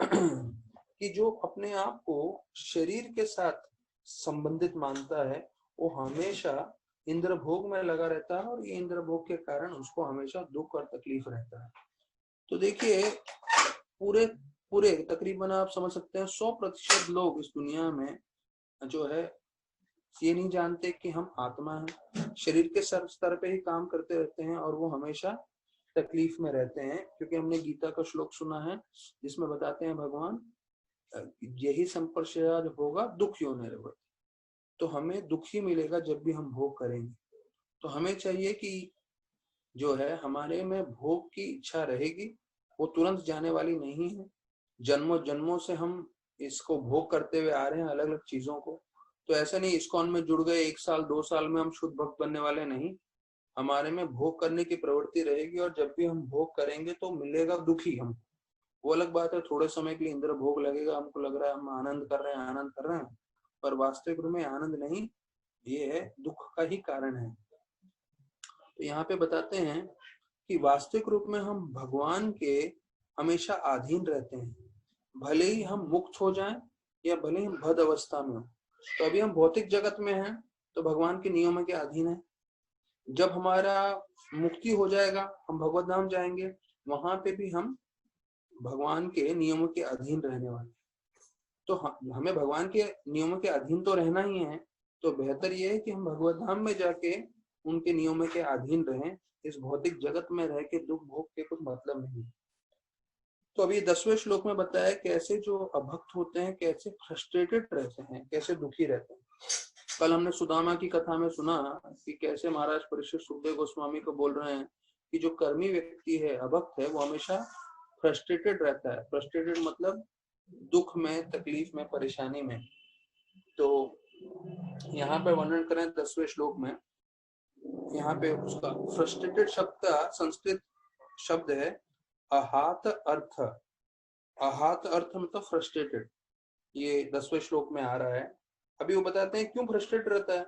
Speaker 1: कि जो अपने आप को शरीर के साथ संबंधित मानता है वो हमेशा इंद्र भोग में लगा रहता है, और ये इंद्र भोग के कारण उसको हमेशा दुख और तकलीफ रहता है। तो देखिए, पूरे पूरे तकरीबन आप समझ सकते हैं 100% लोग इस दुनिया में जो है ये नहीं जानते कि हम आत्मा हैं, शरीर के स्तर पे ही काम करते रहते हैं, और वो हमेशा तकलीफ में रहते हैं। क्योंकि हमने गीता का श्लोक सुना है जिसमें बताते हैं भगवान, यही संपर्शयाद होगा दुख योनि रवति। तो हमें दुख ही मिलेगा जब भी हम भोग करेंगे। तो हमें चाहिए कि जो है हमारे में भोग की इच्छा रहेगी, वो तुरंत जाने वाली नहीं है। जन्मों जन्मों से हम इसको भोग करते हुए आ रहे हैं, अलग अलग चीजों को। तो ऐसा नहीं इस्कॉन में जुड़ गए 1 साल 2 साल में हम शुद्ध भक्त बनने वाले नहीं। हमारे में भोग करने की प्रवृत्ति रहेगी, और जब भी हम भोग करेंगे तो मिलेगा दुख ही हमको। वो अलग बात है, थोड़े समय के लिए इंद्र भोग लगेगा, हमको लग रहा है हम आनंद कर रहे हैं, आनंद कर रहे हैं, पर वास्तविक रूप में आनंद नहीं, ये है दुख का ही कारण है। तो यहाँ पे बताते हैं कि वास्तविक रूप में हम भगवान के हमेशा अधीन रहते हैं, भले ही हम मुक्त हो जाएं या भले ही हम बद्ध अवस्था में हो। तो अभी हम भौतिक जगत में हैं तो भगवान के नियमों के अधीन है। जब हमारा मुक्ति हो जाएगा, हम भगवत धाम जाएंगे, वहां पे भी हम भगवान के नियमों के अधीन रहने वाले। तो हमें भगवान के नियमों के अधीन तो रहना ही है। तो बेहतर यह है कि हम भगवत धाम में जाके उनके नियमों के अधीन रहें। इस भौतिक जगत में रह के दुख भोग के कुछ मतलब नहीं। तो अभी 10वें श्लोक में बताया कैसे जो अभक्त होते हैं कैसे फ्रस्ट्रेटेड रहते हैं, कैसे दुखी रहते हैं। कल हमने सुदामा की कथा में सुना कि कैसे महाराज परीक्षित सुखदेव गोस्वामी को बोल रहे हैं कि जो कर्मी व्यक्ति है, अभक्त है, वो हमेशा फ्रस्ट्रेटेड रहता है। फ्रस्ट्रेटेड मतलब दुख में, तकलीफ में, परेशानी में। तो यहाँ पे वर्णन करें 10वें श्लोक में, यहाँ पे उसका फ्रस्ट्रेटेड शब्द का संस्कृत शब्द है अहात अर्थ। अहात अर्थ मतलब फ्रस्ट्रेटेड, ये 10वें श्लोक में आ रहा है। अभी वो बताते हैं क्यों फ्रस्ट्रेटेड रहता है।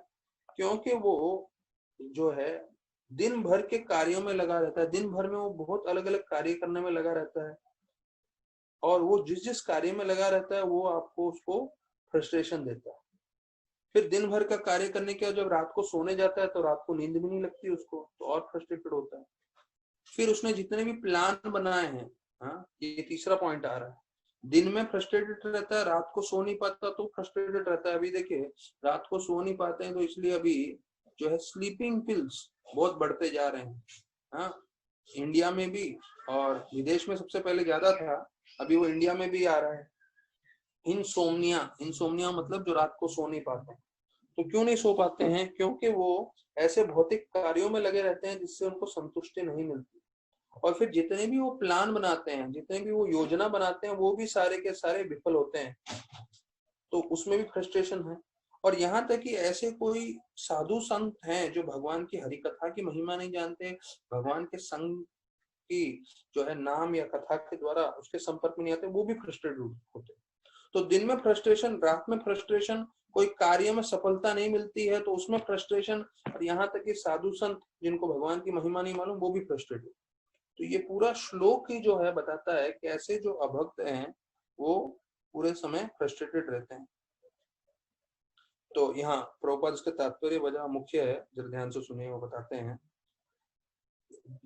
Speaker 1: क्योंकि वो जो है दिन भर के कार्यों में लगा रहता है, दिन भर में वो बहुत अलग अलग कार्य करने में लगा रहता है, और वो जिस जिस कार्य में लगा रहता है वो आपको उसको फ्रस्ट्रेशन देता है। फिर दिन भर का कार्य करने के बाद जब रात को सोने जाता है तो रात को नींद भी नहीं लगती उसको, तो और फ्रस्ट्रेटेड होता है। फिर उसने जितने भी प्लान बनाए हैं, हाँ, ये तीसरा पॉइंट आ रहा है, दिन में फ्रस्ट्रेटेड रहता है, रात को सो नहीं पाता तो फ्रस्ट्रेटेड रहता है। अभी देखिए रात को सो नहीं पाते हैं तो इसलिए अभी जो है स्लीपिंग पिल्स बहुत बढ़ते जा रहे हैं। हाँ, इंडिया में भी और विदेश में सबसे पहले ज्यादा था, अभी वो इंडिया में भी आ रहा है। इंसोम्निया, इंसोम्निया मतलब जो रात को सो नहीं पाते हैं। तो क्यों नहीं सो पाते हैं? क्योंकि वो ऐसे भौतिक कार्यों में लगे रहते हैं जिससे उनको संतुष्टि नहीं मिलती, और फिर जितने भी वो प्लान बनाते हैं, जितने भी वो योजना बनाते हैं, वो भी सारे के सारे विफल होते हैं। तो उसमें भी फ्रस्ट्रेशन है। और यहाँ तक कि ऐसे कोई साधु संत हैं जो भगवान की हरि कथा की महिमा नहीं जानते, भगवान के संग की जो है नाम या कथा के द्वारा उसके संपर्क में नहीं आते, वो भी फ्रस्ट्रेटेड होते। तो दिन में फ्रस्ट्रेशन, रात में फ्रस्ट्रेशन, कोई कार्य में सफलता नहीं मिलती है तो उसमें फ्रस्ट्रेशन, और यहाँ तक कि साधु संत जिनको भगवान की महिमा नहीं मालूम वो भी फ्रस्ट्रेटेड। तो ये पूरा श्लोक ही जो है बताता है कि ऐसे जो अभक्त हैं वो पूरे समय फ्रस्ट्रेटेड रहते हैं। तो यहाँ प्रभुपाद इसके तात्पर्य वजह मुख्य है, जरा ध्यान से सुनिए, वो बताते हैं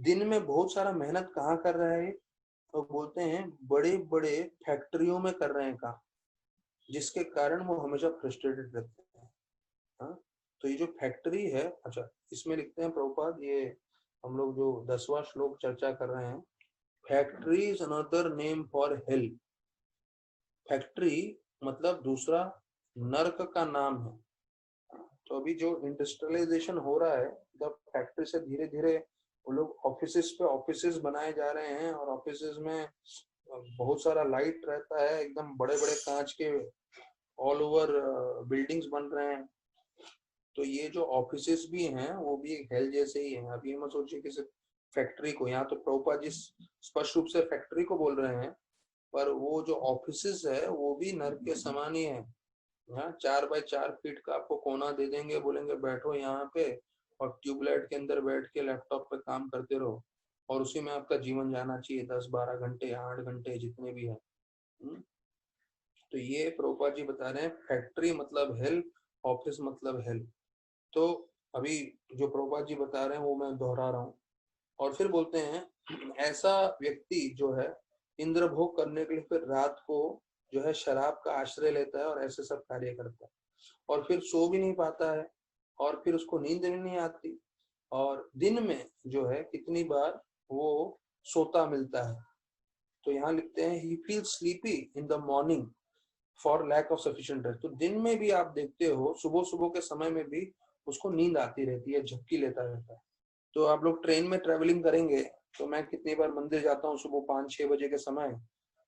Speaker 1: दिन में बहुत सारा मेहनत कहाँ कर रहा है, तो बोलते हैं बड़े बड़े फैक्ट्रियों में कर रहे हैं काम, जिसके कारण वो हमेशा फ्रस्ट्रेटेड रहते हैं। हाँ, तो ये जो फैक्ट्री है, अच्छा इसमें लिखते हैं प्रभुपाद, ये हम लोग जो 10वां श्लोक चर्चा कर रहे हैं, factory is another name for hello. Factory मतलब दूसरा नर्क का नाम है। तो अभी जो इंडस्ट्रियलाइजेशन हो रहा है, जब फैक्ट्री से धीरे धीरे वो लोग ऑफिसेस पे ऑफिसेस बनाए जा रहे हैं, और ऑफिसेस में बहुत सारा लाइट रहता है, एकदम बड़े बड़े कांच के ऑल ओवर बिल्डिंग्स बन रहे हैं। तो ये जो ऑफिसेस भी हैं वो भी एक हेल जैसे ही है। अभी मत सोचिए कि सिर्फ फैक्ट्री को, यहाँ तो प्रभुपाद जी स्पष्ट रूप से फैक्ट्री को बोल रहे हैं, पर वो जो ऑफिसेस है वो भी नर्क के समान ही है। यहाँ 4x4 फीट का आपको कोना दे देंगे, बोलेंगे बैठो यहाँ पे और ट्यूबलाइट के अंदर बैठ के लैपटॉप पे काम करते रहो, और उसी में आपका जीवन जाना चाहिए 10-12 घंटे, 8 घंटे, जितने भी है। तो ये प्रभुपाद जी बता रहे हैं फैक्ट्री मतलब हेल, ऑफिस मतलब हेल। तो अभी जो प्रभुपाद जी बता रहे हैं वो मैं दोहरा रहा हूँ। और फिर बोलते हैं ऐसा व्यक्ति जो है इंद्र भोग करने के लिए फिर रात को जो है शराब का आश्रय लेता है और ऐसे सब कार्य करता है, और फिर सो भी नहीं पाता है, और फिर उसको नींद भी नहीं आती, और दिन में जो है कितनी बार वो सोता मिलता है। तो यहाँ लिखते हैं he feel sleepy in the morning for lack of sufficient rest. तो दिन में भी आप देखते हो सुबह सुबह के समय में भी उसको नींद आती रहती है, झपकी लेता रहता है। तो आप लोग ट्रेन में ट्रेवलिंग करेंगे, तो मैं कितनी बार मंदिर जाता हूँ सुबह 5-6 बजे के समय,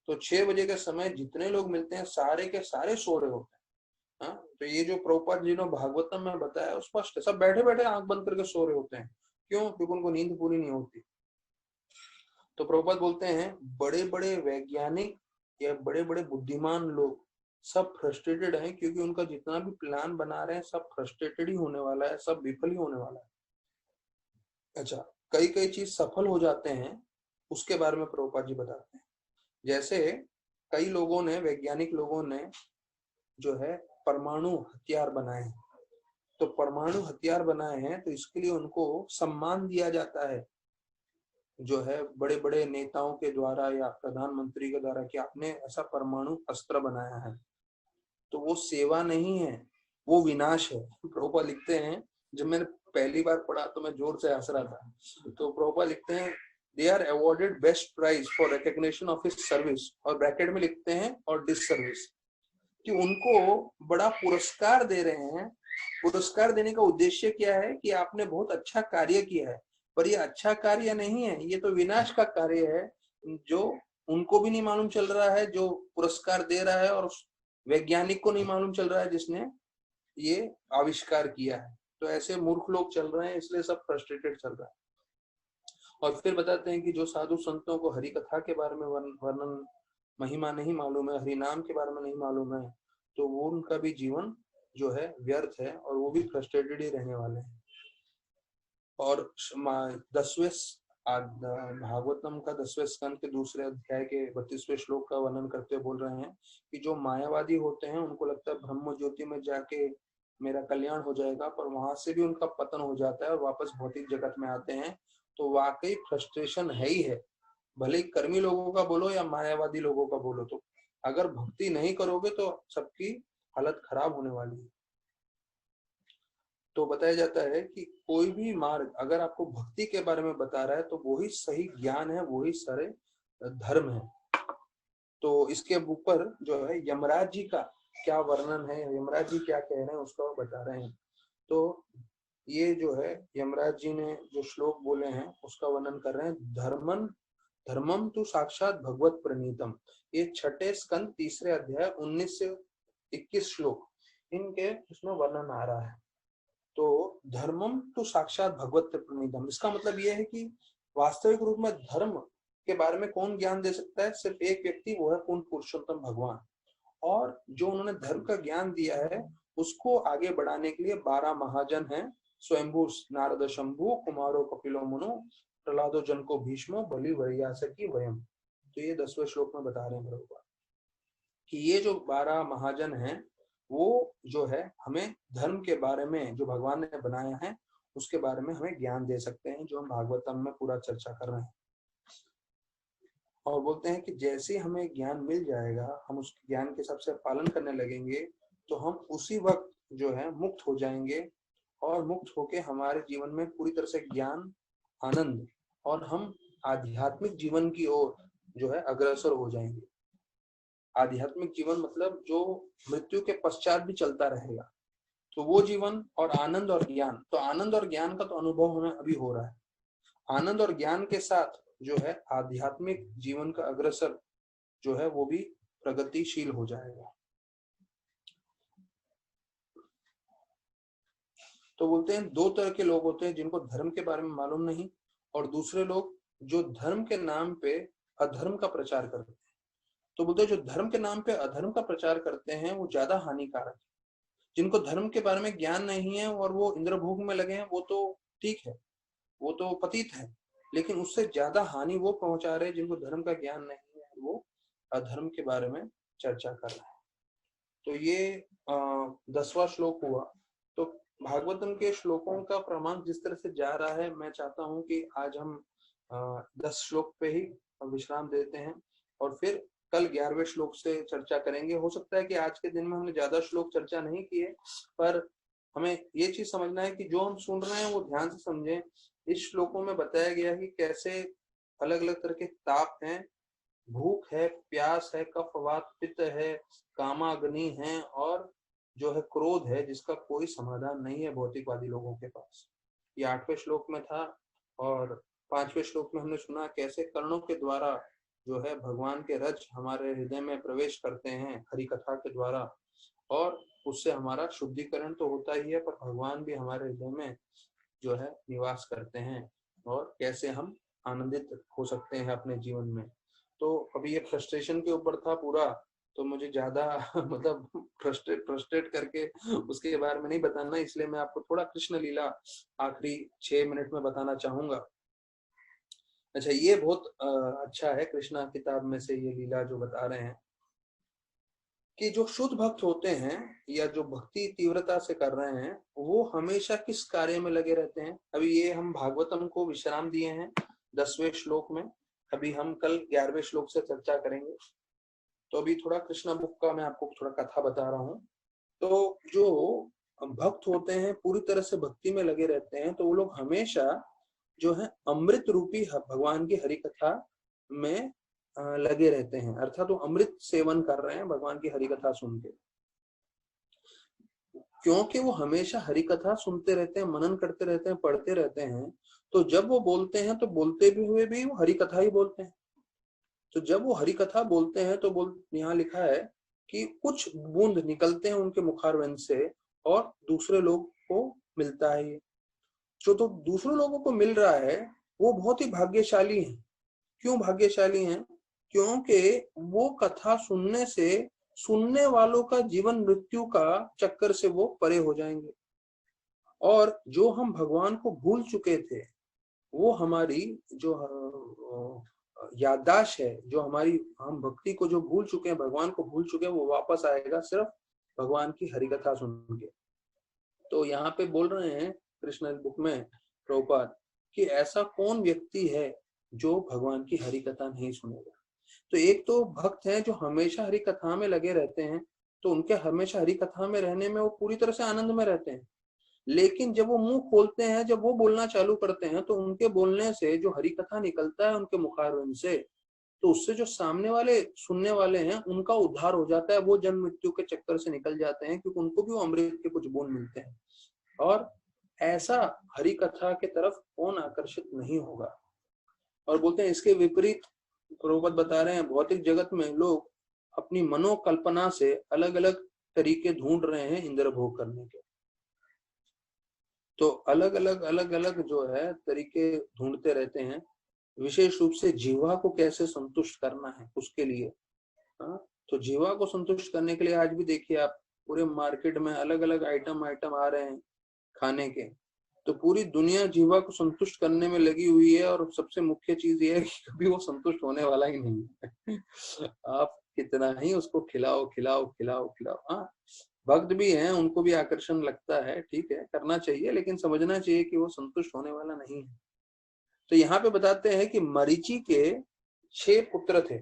Speaker 1: तो 6 बजे के समय जितने लोग मिलते हैं सारे के सारे सो रहे होते हैं। हाँ, तो ये जो प्रभुपाद जी ने भागवतम में बताया स्पष्ट है, सब बैठे बैठे आंख बंद करके सो रहे होते हैं। क्यों? क्योंकि उनको नींद पूरी नहीं होती। तो प्रभुपाद बोलते हैं बड़े बड़े वैज्ञानिक या बड़े बड़े बुद्धिमान लोग सब फ्रस्ट्रेटेड हैं, क्योंकि उनका जितना भी प्लान बना रहे हैं सब फ्रस्ट्रेटेड ही होने वाला है, सब विफल ही होने वाला है। अच्छा, कई कई चीज सफल हो जाते हैं, उसके बारे में प्रभुपाद जी बताते हैं। जैसे कई लोगों ने, वैज्ञानिक लोगों ने जो है परमाणु हथियार बनाए हैं। तो परमाणु हथियार बनाए हैं तो इसके लिए उनको सम्मान दिया जाता है, जो है बड़े बड़े नेताओं के द्वारा या प्रधानमंत्री के द्वारा, कि आपने ऐसा परमाणु अस्त्र बनाया है। तो वो सेवा नहीं है, वो विनाश है। प्रभुपाद लिखते हैं, जब मैंने पहली बार पढ़ा तो मैं जोर से हंस रहा था। तो प्रभुपाद लिखते हैं they are awarded best prize for recognition of his service, और ब्रैकेट में लिखते हैं और डिस सर्विस, कि उनको बड़ा पुरस्कार दे रहे हैं। पुरस्कार देने का उद्देश्य क्या है? कि आपने बहुत अच्छा कार्य किया है, पर ये अच्छा कार्य नहीं है, ये तो विनाश का कार्य है, जो उनको भी नहीं मालूम चल रहा है जो पुरस्कार दे रहा है, और उस वैज्ञानिक को नहीं मालूम चल रहा है जिसने ये आविष्कार किया है। तो ऐसे मूर्ख लोग चल रहे हैं, इसलिए सब फ्रस्ट्रेटेड चल रहा है। और फिर बताते हैं कि जो साधु संतों को हरि कथा के बारे में वर्णन महिमा नहीं मालूम है, हरि नाम के बारे में नहीं मालूम है, तो वो उनका भी जीवन जो है व्यर्थ है, और वो भी फ्रस्ट्रेटेड ही रहने वाले हैं। और 10वें भागवतम का 10वें स्कंद के दूसरे अध्याय के 32वें श्लोक का वर्णन करते हुए बोल रहे हैं कि जो मायावादी होते हैं उनको लगता है ब्रह्म ज्योति में जाके मेरा कल्याण हो जाएगा, पर वहां से भी उनका पतन हो जाता है और वापस भौतिक जगत में आते हैं। तो वाकई फ्रस्ट्रेशन है ही है, भले ही कर्मी लोगों का बोलो या मायावादी लोगों का बोलो। तो अगर भक्ति नहीं करोगे तो सबकी हालत खराब होने वाली है। तो बताया जाता है कि कोई भी मार्ग अगर आपको भक्ति के बारे में बता रहा है तो वही सही ज्ञान है, वही सारे धर्म है। तो इसके ऊपर जो है यमराज जी का क्या वर्णन है, यमराज जी क्या कह रहे हैं उसका वो बता रहे हैं। तो ये जो है यमराज जी ने जो श्लोक बोले हैं उसका वर्णन कर रहे हैं। धर्मम तो साक्षात भगवत प्रणीतम, ये छठे स्कंद तीसरे अध्याय 19 से 21 श्लोक इनके उसमें वर्णन आ रहा है। तो धर्मम तो साक्षात भगवत प्रणीतम, इसका मतलब यह है कि वास्तविक रूप में धर्म के बारे में कौन ज्ञान दे सकता है? सिर्फ एक व्यक्ति, वो है पूर्ण पुरुषोत्तम भगवान। और जो उन्होंने धर्म का ज्ञान दिया है उसको आगे बढ़ाने के लिए 12 महाजन हैं, स्वयंभू नारद शंभु कुमारो कपिलो मुनो प्रहलादो जनको भीष्मो बलि वरियासकी वयम। तो ये 10वें श्लोक में बता रहे हैं प्रभुपाद कि ये जो 12 महाजन हैं वो जो है हमें धर्म के बारे में जो भगवान ने बनाया है उसके बारे में हमें ज्ञान दे सकते हैं, जो हम भागवतम में पूरा चर्चा कर रहे हैं। और बोलते हैं कि जैसे हमें ज्ञान मिल जाएगा, हम उस ज्ञान के हिसाब से पालन करने लगेंगे तो हम उसी वक्त जो है मुक्त हो जाएंगे, और मुक्त होके हमारे जीवन में पूरी तरह से ज्ञान, आनंद और हम आध्यात्मिक जीवन की ओर जो है अग्रसर हो जाएंगे। आध्यात्मिक जीवन मतलब जो मृत्यु के पश्चात भी चलता रहेगा, तो वो जीवन। और आनंद और ज्ञान, तो आनंद और ज्ञान का तो अनुभव हमें अभी हो रहा है। आनंद और ज्ञान के साथ जो है आध्यात्मिक जीवन का अग्रसर जो है वो भी प्रगतिशील हो जाएगा। तो बोलते हैं दो तरह के लोग होते हैं, जिनको धर्म के बारे में मालूम नहीं, और दूसरे लोग जो धर्म के नाम पे अधर्म का प्रचार करते हैं। तो बोलते हैं जो धर्म के नाम पे अधर्म का प्रचार करते हैं वो ज्यादा हानिकारक है। जिनको धर्म के बारे में ज्ञान नहीं है और वो इंद्रभोग में लगे हैं, वो तो ठीक है, वो तो पतित है, लेकिन उससे ज्यादा हानि वो पहुंचा रहे हैं जिनको धर्म का ज्ञान नहीं है, वो अधर्म के बारे में चर्चा कर रहे हैं। तो ये 10वां श्लोक हुआ। तो भागवतम के श्लोकों का प्रमाण जिस तरह से जा रहा है, मैं चाहता हूं कि आज हम 10 श्लोक पे ही विश्राम देते हैं और फिर कल 11वें श्लोक से चर्चा करेंगे। हो सकता है कि आज के दिन में हमने ज्यादा श्लोक चर्चा नहीं किए, पर हमें ये चीज समझना है कि जो हम सुन रहे हैं वो ध्यान से समझें। इस श्लोकों में बताया गया है कि कैसे अलग अलग तरह के ताप हैं, भूख है, प्यास है, कफ वात पित्त है, कामाग्नि है, और जो है क्रोध है, जिसका कोई समाधान नहीं है भौतिकवादी लोगों के पास। ये 8वें श्लोक में था। और 5वें श्लोक में हमने सुना कैसे कर्णों के द्वारा जो है भगवान के रज हमारे हृदय में प्रवेश करते हैं हरि कथा के द्वारा, और उससे हमारा शुद्धिकरण तो होता ही है, पर भगवान भी हमारे हृदय में जो है निवास करते हैं, और कैसे हम आनंदित हो सकते हैं अपने जीवन में। तो अभी ये फ्रस्ट्रेशन के ऊपर था पूरा, तो मुझे ज्यादा मतलब फ्रस्ट्रेट करके उसके बारे में नहीं बताना, इसलिए मैं आपको थोड़ा कृष्ण लीला आखिरी 6 मिनट में बताना चाहूंगा। अच्छा, ये बहुत अच्छा है, कृष्णा किताब में से ये लीला जो बता रहे हैं कि जो शुद्ध भक्त होते हैं या जो भक्ति तीव्रता से कर रहे हैं वो हमेशा किस कार्य में लगे रहते हैं। अभी ये हम भागवतम को विश्राम दिए हैं 10वें श्लोक में, अभी हम कल 11वें श्लोक से चर्चा करेंगे। तो अभी थोड़ा कृष्णा बुक का मैं आपको थोड़ा कथा बता रहा हूँ। तो जो भक्त होते हैं पूरी तरह से भक्ति में लगे रहते हैं, तो वो लोग हमेशा जो है अमृत रूपी भगवान की हरि कथा में लगे रहते हैं, अर्थात वो अमृत सेवन कर रहे हैं भगवान की हरि कथा सुन के। क्योंकि वो हमेशा हरि कथा सुनते रहते हैं, मनन करते रहते हैं, पढ़ते रहते हैं, तो जब वो बोलते हैं तो बोलते भी हुए भी वो हरि कथा ही बोलते हैं। तो जब वो हरि कथा बोलते हैं तो यहाँ लिखा है कि कुछ बूंद निकलते हैं उनके मुखारविंद से और दूसरे लोग को मिलता है। ये जो तो दूसरे लोगों को मिल रहा है वो बहुत ही भाग्यशाली है। क्यों भाग्यशाली हैं? क्योंकि वो कथा सुनने से सुनने वालों का जीवन मृत्यु का चक्कर से वो परे हो जाएंगे, और जो हम भगवान को भूल चुके थे वो हमारी जो याददाश्त है, जो हमारी हम भक्ति को जो भूल चुके हैं, भगवान को भूल चुके हैं, वो वापस आएगा सिर्फ भगवान की हरि कथा सुन के। तो यहाँ पे बोल रहे हैं कृष्ण बुक में प्रभुपाद कि ऐसा कौन व्यक्ति है जो भगवान की हरि कथा नहीं सुनेगा। तो एक तो भक्त हैं जो हमेशा हरि कथा में लगे रहते हैं, तो उनके हमेशा हरि कथा में रहने में वो पूरी तरह से आनंद में रहते हैं। लेकिन जब वो मुंह खोलते हैं, जब वो बोलना चालू करते हैं, तो उनके बोलने से जो हरि कथा निकलता है उनके मुखारविंद से, तो उससे जो सामने वाले सुनने वाले हैं उनका उद्धार हो जाता है। वो जन्म मृत्यु के चक्कर से निकल जाते हैं, क्योंकि उनको भी वो अमृत के कुछ बूंद मिलते हैं। और ऐसा हरि कथा के तरफ कौन आकर्षित नहीं होगा। और बोलते हैं इसके विपरीत प्रभुपाद बता रहे हैं, भौतिक जगत में लोग अपनी मनोकल्पना से अलग अलग तरीके ढूंढ रहे हैं इंद्र भोग करने के। तो अलग अलग जो है तरीके ढूंढते रहते हैं, विशेष रूप से जीवा को कैसे संतुष्ट करना है उसके लिए। हाँ, तो जीवा को संतुष्ट करने के लिए आज भी देखिए आप, पूरे मार्केट में अलग अलग आइटम आ रहे हैं खाने के। तो पूरी दुनिया जीवा को संतुष्ट करने में लगी हुई है, और सबसे मुख्य चीज ये है कि कभी वो संतुष्ट होने वाला ही नहीं है। आप कितना ही उसको खिलाओ खिलाओ खिलाओ खिलाओ। हाँ, भक्त भी हैं, उनको भी आकर्षण लगता है, ठीक है, करना चाहिए, लेकिन समझना चाहिए कि वो संतुष्ट होने वाला नहीं है। तो यहाँ पे बताते हैं कि मरीचि के 6 पुत्र थे,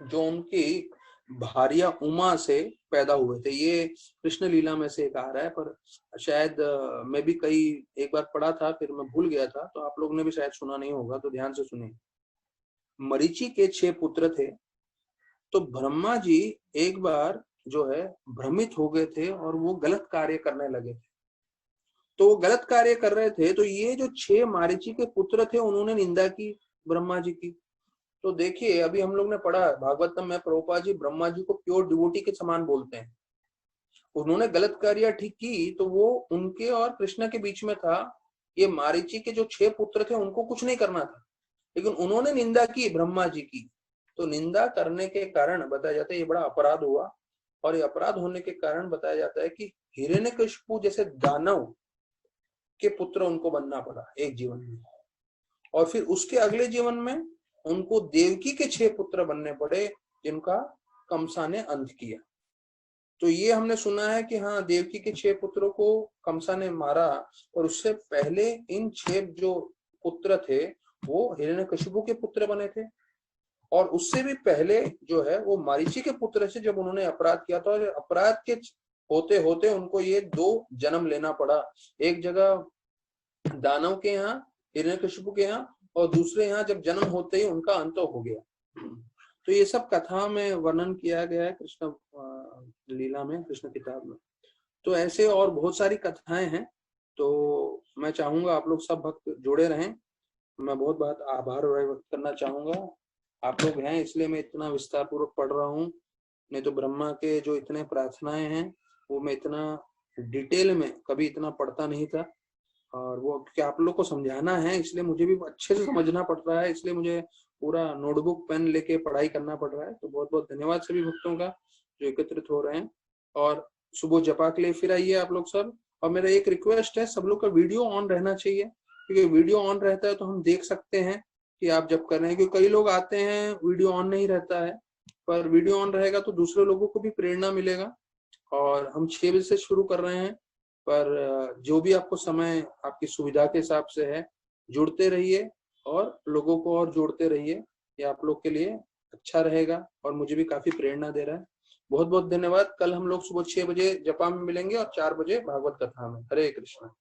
Speaker 1: जो उनकी भार्या उमा से पैदा हुए थे। ये कृष्ण लीला में से एक आ रहा है, पर शायद मैं भी कई एक बार पढ़ा था, फिर मैं भूल गया था, तो आप लोगों ने भी शायद सुना नहीं होगा, तो ध्यान से सुनिए। मरीचि के 6 पुत्र थे। तो ब्रह्मा जी एक बार जो है भ्रमित हो गए थे और वो गलत कार्य करने लगे थे। तो वो गलत कार्य कर रहे थे, तो ये जो 6 मरीचि के पुत्र थे उन्होंने निंदा की ब्रह्मा जी की। तो देखिए अभी हम लोग ने पढ़ा भागवतम में, प्रभुपाद जी ब्रह्मा जी को प्योर डिवोटी के समान बोलते हैं। उन्होंने गलत कार्य ठीक की, तो वो उनके और कृष्ण के बीच में था। ये मारीची के जो 6 पुत्र थे उनको कुछ नहीं करना था, लेकिन उन्होंने निंदा की ब्रह्मा जी की। तो निंदा करने के कारण बताया जाता है ये बड़ा अपराध हुआ, और ये अपराध होने के कारण बताया जाता है कि हिरण्यकशिपु जैसे दानव के पुत्र उनको बनना पड़ा एक जीवन में, और फिर उसके अगले जीवन में उनको देवकी के 6 पुत्र बनने पड़े, जिनका कंसा ने अंत किया। तो ये हमने सुना है कि हाँ, देवकी के 6 पुत्रों को कंसा ने मारा, और उससे पहले इन 6 जो पुत्र थे वो हिरण्यकशिपु के पुत्र बने थे, और उससे भी पहले जो है वो मारीची के पुत्र से जब उन्होंने अपराध किया था, और अपराध के होते होते उनको ये 2 जन्म लेना पड़ा। एक जगह दानव के यहाँ, हिरण्यकशिपु के यहाँ, और दूसरे यहाँ जब जन्म होते ही उनका अंत हो गया। तो ये सब कथा में वर्णन किया गया है कृष्ण लीला में, कृष्ण किताब में। तो ऐसे और बहुत सारी कथाएं हैं। तो मैं चाहूंगा आप लोग सब भक्त जुड़े रहें। मैं बहुत बहुत आभार व्यक्त करना चाहूंगा। आप लोग हैं इसलिए मैं इतना विस्तार पूर्वक पढ़ रहा हूँ, नहीं तो ब्रह्मा के जो इतने प्रार्थनाएं हैं वो मैं इतना डिटेल में कभी इतना पढ़ता नहीं था। और वो क्या आप लोग को समझाना है, इसलिए मुझे भी अच्छे से समझना पड़ रहा है, इसलिए मुझे पूरा नोटबुक पेन लेके पढ़ाई करना पड़ रहा है। तो बहुत बहुत धन्यवाद सभी भक्तों का जो एकत्रित हो रहे हैं। और सुबह जपा के लिए फिर आइए आप लोग सब। और मेरा एक रिक्वेस्ट है, सब लोग का वीडियो ऑन रहना चाहिए, क्योंकि वीडियो ऑन रहता है तो हम देख सकते हैं कि आप जब कर रहे हैं। क्योंकि कई लोग आते हैं वीडियो ऑन नहीं रहता है, पर वीडियो ऑन रहेगा तो दूसरे लोगों को भी प्रेरणा मिलेगा। और हम 6 बजे से शुरू कर रहे हैं, पर जो भी आपको समय आपकी सुविधा के हिसाब से है, जुड़ते रहिए और लोगों को और जोड़ते रहिए। ये आप लोग के लिए अच्छा रहेगा और मुझे भी काफी प्रेरणा दे रहा है। बहुत बहुत धन्यवाद। कल हम लोग सुबह 6 बजे जपा में मिलेंगे और 4 बजे भागवत कथा में। हरे कृष्णा।